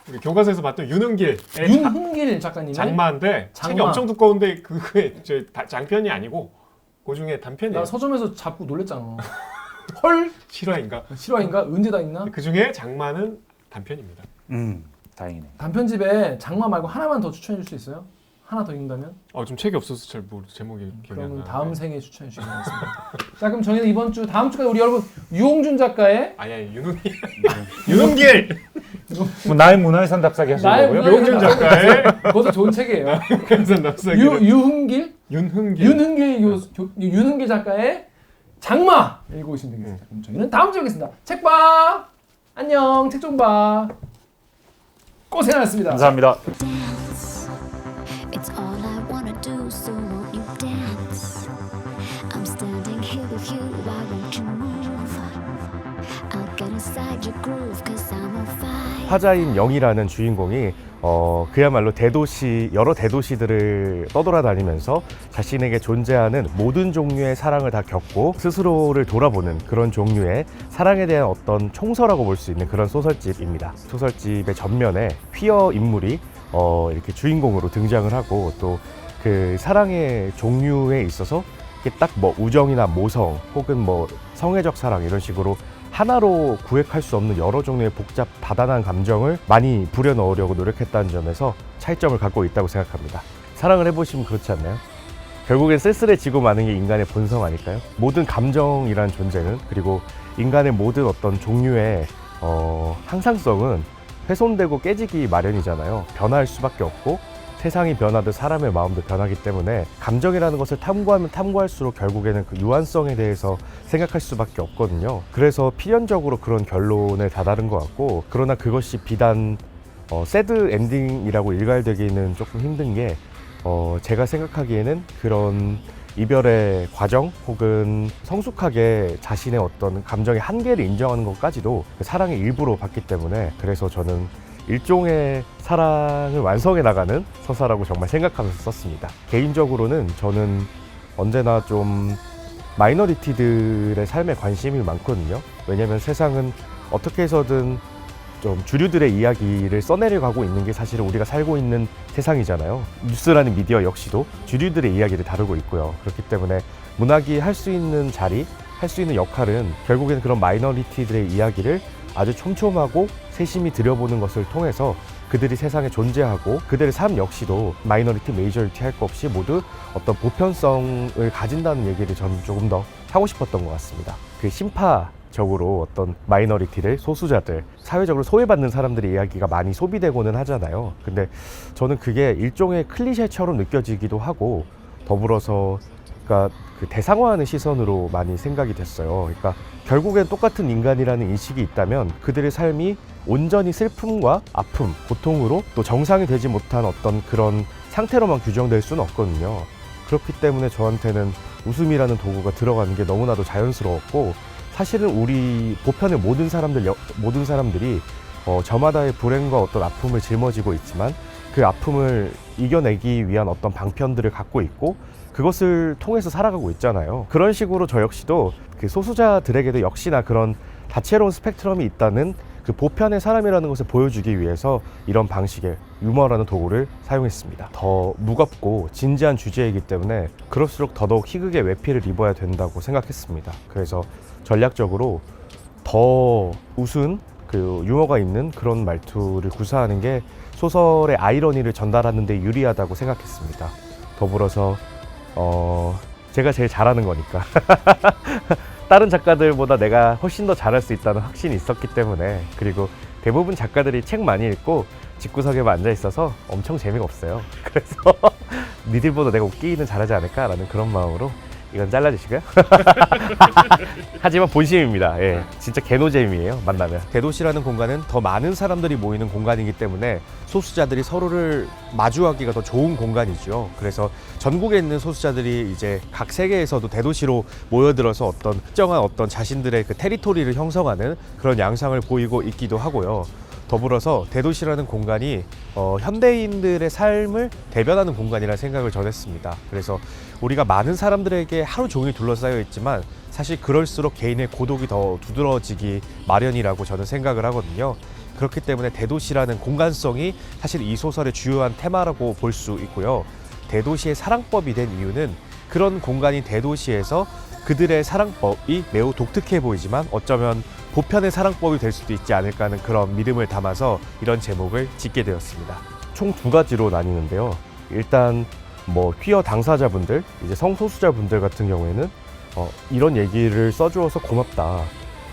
Speaker 2: 우리 교과서에서 봤던 윤은길의
Speaker 1: 윤흥길 작가님의
Speaker 2: 장마인데
Speaker 1: 장마.
Speaker 2: 책이 엄청 두꺼운데 그게 장편이 아니고 그 중에 단편이에요.
Speaker 1: 나 서점에서 잡고 놀랬잖아. 헐
Speaker 2: 실화인가?
Speaker 1: 실화인가? 은재 다 있나?
Speaker 2: 그 중에 장마는 단편입니다.
Speaker 3: 다행이네.
Speaker 1: 단편집에 장마 말고 하나만 더 추천해 줄 수 있어요? 하나 더 읽는다면?
Speaker 2: 좀 책이 없어서 잘 모르 제목이 기억이 안
Speaker 1: 그러면
Speaker 2: 나.
Speaker 1: 다음 생에 추천해 주시기 바랍니다. 자, 그럼 저희는 이번 주 다음 주까지 우리 여러분 유홍준 작가의
Speaker 2: 아니 윤은길 윤은길
Speaker 3: 뭐 나의 문화유산 답사기
Speaker 1: 나의
Speaker 3: 하시려고요?
Speaker 1: 문화-
Speaker 2: 용준 작가의
Speaker 1: 그것도 좋은 책이에요.
Speaker 2: 그래서 납사기
Speaker 1: 유흥길
Speaker 2: 윤은길
Speaker 1: 윤흥길 작가의 장마 읽어보시면 되겠습니다. 그럼 저희는 다음 주에 뵙겠습니다. 책 봐. 안녕. 책 좀 봐. 고생하셨습니다.
Speaker 3: 감사합니다.
Speaker 5: Dance. It's all I wanna do, so won't you dance? I'm standing here with you, why won't you move? I'll get inside your groove, cause I'm on fire.
Speaker 6: 화자인 영이라는 주인공이 그야말로 여러 대도시들을 떠돌아다니면서 자신에게 존재하는 모든 종류의 사랑을 다 겪고 스스로를 돌아보는 그런 종류의 사랑에 대한 어떤 총서라고 볼 수 있는 그런 소설집입니다. 소설집의 전면에 퀴어 인물이 이렇게 주인공으로 등장을 하고 또 그 사랑의 종류에 있어서 딱 뭐 우정이나 모성 혹은 뭐 성애적 사랑 이런 식으로 하나로 구획할 수 없는 여러 종류의 복잡 다단한 감정을 많이 부려 넣으려고 노력했다는 점에서 차이점을 갖고 있다고 생각합니다. 사랑을 해보시면 그렇지 않나요? 결국엔 쓸쓸해지고 마는 게 인간의 본성 아닐까요? 모든 감정이란 존재는 그리고 인간의 모든 어떤 종류의 항상성은 훼손되고 깨지기 마련이잖아요. 변할 수밖에 없고 세상이 변하듯 사람의 마음도 변하기 때문에 감정이라는 것을 탐구하면 탐구할수록 결국에는 그 유한성에 대해서 생각할 수밖에 없거든요. 그래서 필연적으로 그런 결론에 다다른 것 같고, 그러나 그것이 비단 새드 엔딩이라고 일갈되기는 조금 힘든 게 제가 생각하기에는 그런 이별의 과정 혹은 성숙하게 자신의 어떤 감정의 한계를 인정하는 것까지도 사랑의 일부로 봤기 때문에, 그래서 저는 일종의 사랑을 완성해 나가는 서사라고 정말 생각하면서 썼습니다. 개인적으로는 저는 언제나 좀 마이너리티들의 삶에 관심이 많거든요. 왜냐하면 세상은 어떻게 해서든 좀 주류들의 이야기를 써내려 가고 있는 게 사실은 우리가 살고 있는 세상이잖아요. 뉴스라는 미디어 역시도 주류들의 이야기를 다루고 있고요. 그렇기 때문에 문학이 할 수 있는 자리, 할 수 있는 역할은 결국에는 그런 마이너리티들의 이야기를 아주 촘촘하고 세심히 들여보는 것을 통해서 그들이 세상에 존재하고 그들의 삶 역시도 마이너리티, 메이저리티 할 것 없이 모두 어떤 보편성을 가진다는 얘기를 저는 조금 더 하고 싶었던 것 같습니다. 그 심파적으로 어떤 마이너리티들, 소수자들, 사회적으로 소외받는 사람들의 이야기가 많이 소비되고는 하잖아요. 근데 저는 그게 일종의 클리셰처럼 느껴지기도 하고, 더불어서 그러니까 그 대상화하는 시선으로 많이 생각이 됐어요. 그러니까 결국엔 똑같은 인간이라는 인식이 있다면 그들의 삶이 온전히 슬픔과 아픔, 고통으로 또 정상이 되지 못한 어떤 그런 상태로만 규정될 수는 없거든요. 그렇기 때문에 저한테는 웃음이라는 도구가 들어가는 게 너무나도 자연스러웠고, 사실은 우리 보편의 모든 사람들이 저마다의 불행과 어떤 아픔을 짊어지고 있지만 그 아픔을 이겨내기 위한 어떤 방편들을 갖고 있고 그것을 통해서 살아가고 있잖아요. 그런 식으로 저 역시도 그 소수자들에게도 역시나 그런 다채로운 스펙트럼이 있다는 그 보편의 사람이라는 것을 보여주기 위해서 이런 방식의 유머라는 도구를 사용했습니다. 더 무겁고 진지한 주제이기 때문에 그럴수록 더더욱 희극의 외피를 입어야 된다고 생각했습니다. 그래서 전략적으로 더 웃은 그 유머가 있는 그런 말투를 구사하는 게 소설의 아이러니를 전달하는 데 유리하다고 생각했습니다. 더불어서 제가 제일 잘하는 거니까 다른 작가들보다 내가 훨씬 더 잘할 수 있다는 확신이 있었기 때문에, 그리고 대부분 작가들이 책 많이 읽고 집구석에만 앉아 있어서 엄청 재미가 없어요. 그래서 니들보다 내가 웃기는 잘하지 않을까라는 그런 마음으로 이건 잘라주시고요. 하지만 본심입니다. 예, 진짜 개노잼이에요. 만나면. 대도시라는 공간은 더 많은 사람들이 모이는 공간이기 때문에 소수자들이 서로를 마주하기가 더 좋은 공간이죠. 그래서 전국에 있는 소수자들이 이제 각 세계에서도 대도시로 모여들어서 어떤 특정한 어떤 자신들의 그 테리토리를 형성하는 그런 양상을 보이고 있기도 하고요. 더불어서 대도시라는 공간이 현대인들의 삶을 대변하는 공간이라는 생각을 전했습니다. 그래서 우리가 많은 사람들에게 하루 종일 둘러싸여 있지만 사실 그럴수록 개인의 고독이 더 두드러지기 마련이라고 저는 생각을 하거든요. 그렇기 때문에 대도시라는 공간성이 사실 이 소설의 주요한 테마라고 볼 수 있고요. 대도시의 사랑법이 된 이유는 그런 공간인 대도시에서 그들의 사랑법이 매우 독특해 보이지만 어쩌면 보편의 사랑법이 될 수도 있지 않을까 하는 그런 믿음을 담아서 이런 제목을 짓게 되었습니다. 총 2가지로 나뉘는데요. 일단 뭐 퀴어 당사자분들, 이제 성소수자분들 같은 경우에는 이런 얘기를 써주어서 고맙다.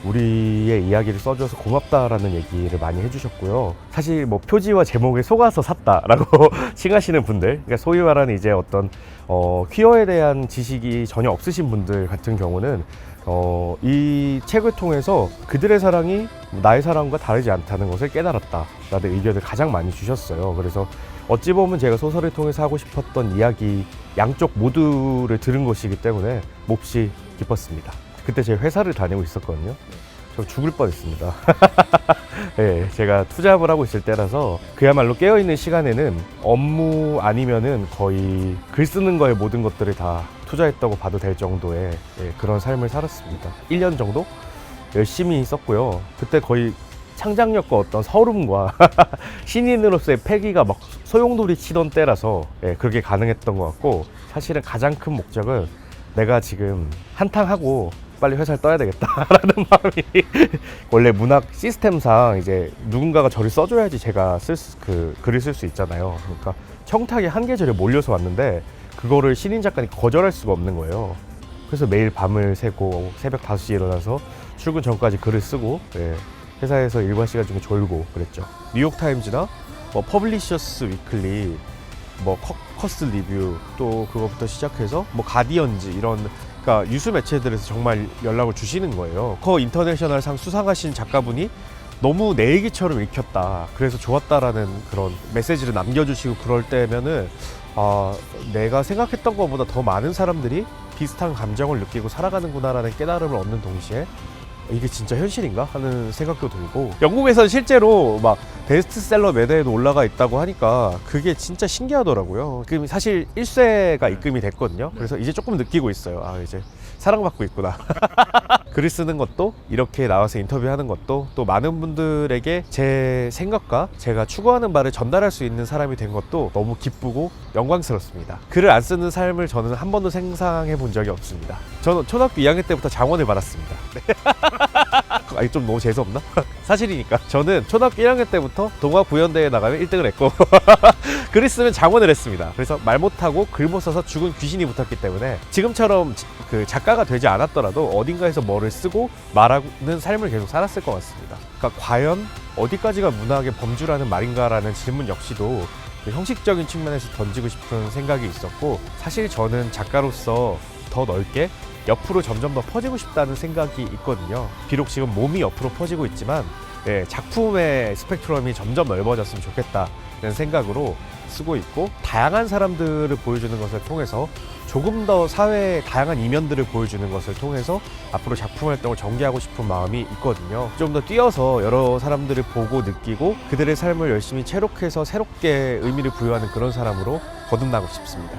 Speaker 6: 우리의 이야기를 써줘서 고맙다라는 얘기를 많이 해주셨고요. 사실 뭐 표지와 제목에 속아서 샀다라고 칭하시는 분들, 그러니까 소위 말하는 이제 어떤 퀴어에 대한 지식이 전혀 없으신 분들 같은 경우는 이 책을 통해서 그들의 사랑이 나의 사랑과 다르지 않다는 것을 깨달았다라는 의견을 가장 많이 주셨어요. 그래서 어찌 보면 제가 소설을 통해서 하고 싶었던 이야기 양쪽 모두를 들은 것이기 때문에 몹시 기뻤습니다. 그때 제 회사를 다니고 있었거든요. 저 죽을 뻔했습니다. 네, 제가 투잡을 하고 있을 때라서 그야말로 깨어있는 시간에는 업무 아니면은 거의 글 쓰는 거에 모든 것들을 다 투자했다고 봐도 될 정도의 그런 삶을 살았습니다. 1년 정도 열심히 썼고요. 그때 거의 창작력과 어떤 서름과 신인으로서의 패기가 막 소용돌이 치던 때라서 그렇게 가능했던 것 같고, 사실은 가장 큰 목적은 내가 지금 한탕하고 빨리 회사를 떠야 되겠다라는 마음이 원래 문학 시스템상 이제 누군가가 저를 써줘야지 제가 글을 쓸 수 있잖아요. 그러니까 청탁이 한 계절에 몰려서 왔는데 그거를 신인 작가니 거절할 수가 없는 거예요. 그래서 매일 밤을 새고 새벽 5시에 일어나서 출근 전까지 글을 쓰고 회사에서 일과 시간 중에 졸고 그랬죠. 뉴욕타임즈나 뭐 퍼블리셔스 위클리, 뭐 커스 리뷰, 또 그거부터 시작해서 뭐 가디언즈 이런, 그러니까 유수 매체들에서 정말 연락을 주시는 거예요. 커 인터내셔널 상 수상하신 작가분이 너무 내 얘기처럼 읽혔다, 그래서 좋았다라는 그런 메시지를 남겨주시고 그럴 때면은 내가 생각했던 것보다 더 많은 사람들이 비슷한 감정을 느끼고 살아가는구나라는 깨달음을 얻는 동시에 이게 진짜 현실인가 하는 생각도 들고, 영국에서는 실제로 막 베스트셀러 매대에도 올라가 있다고 하니까 그게 진짜 신기하더라고요. 사실 1쇄가 입금이 됐거든요. 그래서 이제 조금 느끼고 있어요. 이제 사랑받고 있구나. 글을 쓰는 것도, 이렇게 나와서 인터뷰하는 것도, 또 많은 분들에게 제 생각과 제가 추구하는 바를 전달할 수 있는 사람이 된 것도 너무 기쁘고 영광스럽습니다. 글을 안 쓰는 삶을 저는 한 번도 상상해 본 적이 없습니다. 저는 초등학교 2학년 때부터 장원을 받았습니다. 아니, 좀 너무 재수없나? 사실이니까. 저는 초등학교 1학년 때부터 동화 구연대회에 나가면 1등을 했고 글을 쓰면 장원을 했습니다. 그래서 말 못하고 글 못 써서 죽은 귀신이 붙었기 때문에 지금처럼 그 작가가 되지 않았더라도 어딘가에서 뭐를 쓰고 말하는 삶을 계속 살았을 것 같습니다. 그러니까 과연 어디까지가 문학의 범주라는 말인가라는 질문 역시도 형식적인 측면에서 던지고 싶은 생각이 있었고, 사실 저는 작가로서 더 넓게 옆으로 점점 더 퍼지고 싶다는 생각이 있거든요. 비록 지금 몸이 옆으로 퍼지고 있지만 작품의 스펙트럼이 점점 넓어졌으면 좋겠다는 생각으로 쓰고 있고, 다양한 사람들을 보여주는 것을 통해서 조금 더 사회의 다양한 이면들을 보여주는 것을 통해서 앞으로 작품 활동을 전개하고 싶은 마음이 있거든요. 좀 더 뛰어서 여러 사람들을 보고 느끼고 그들의 삶을 열심히 채록해서 새롭게 의미를 부여하는 그런 사람으로 거듭나고 싶습니다.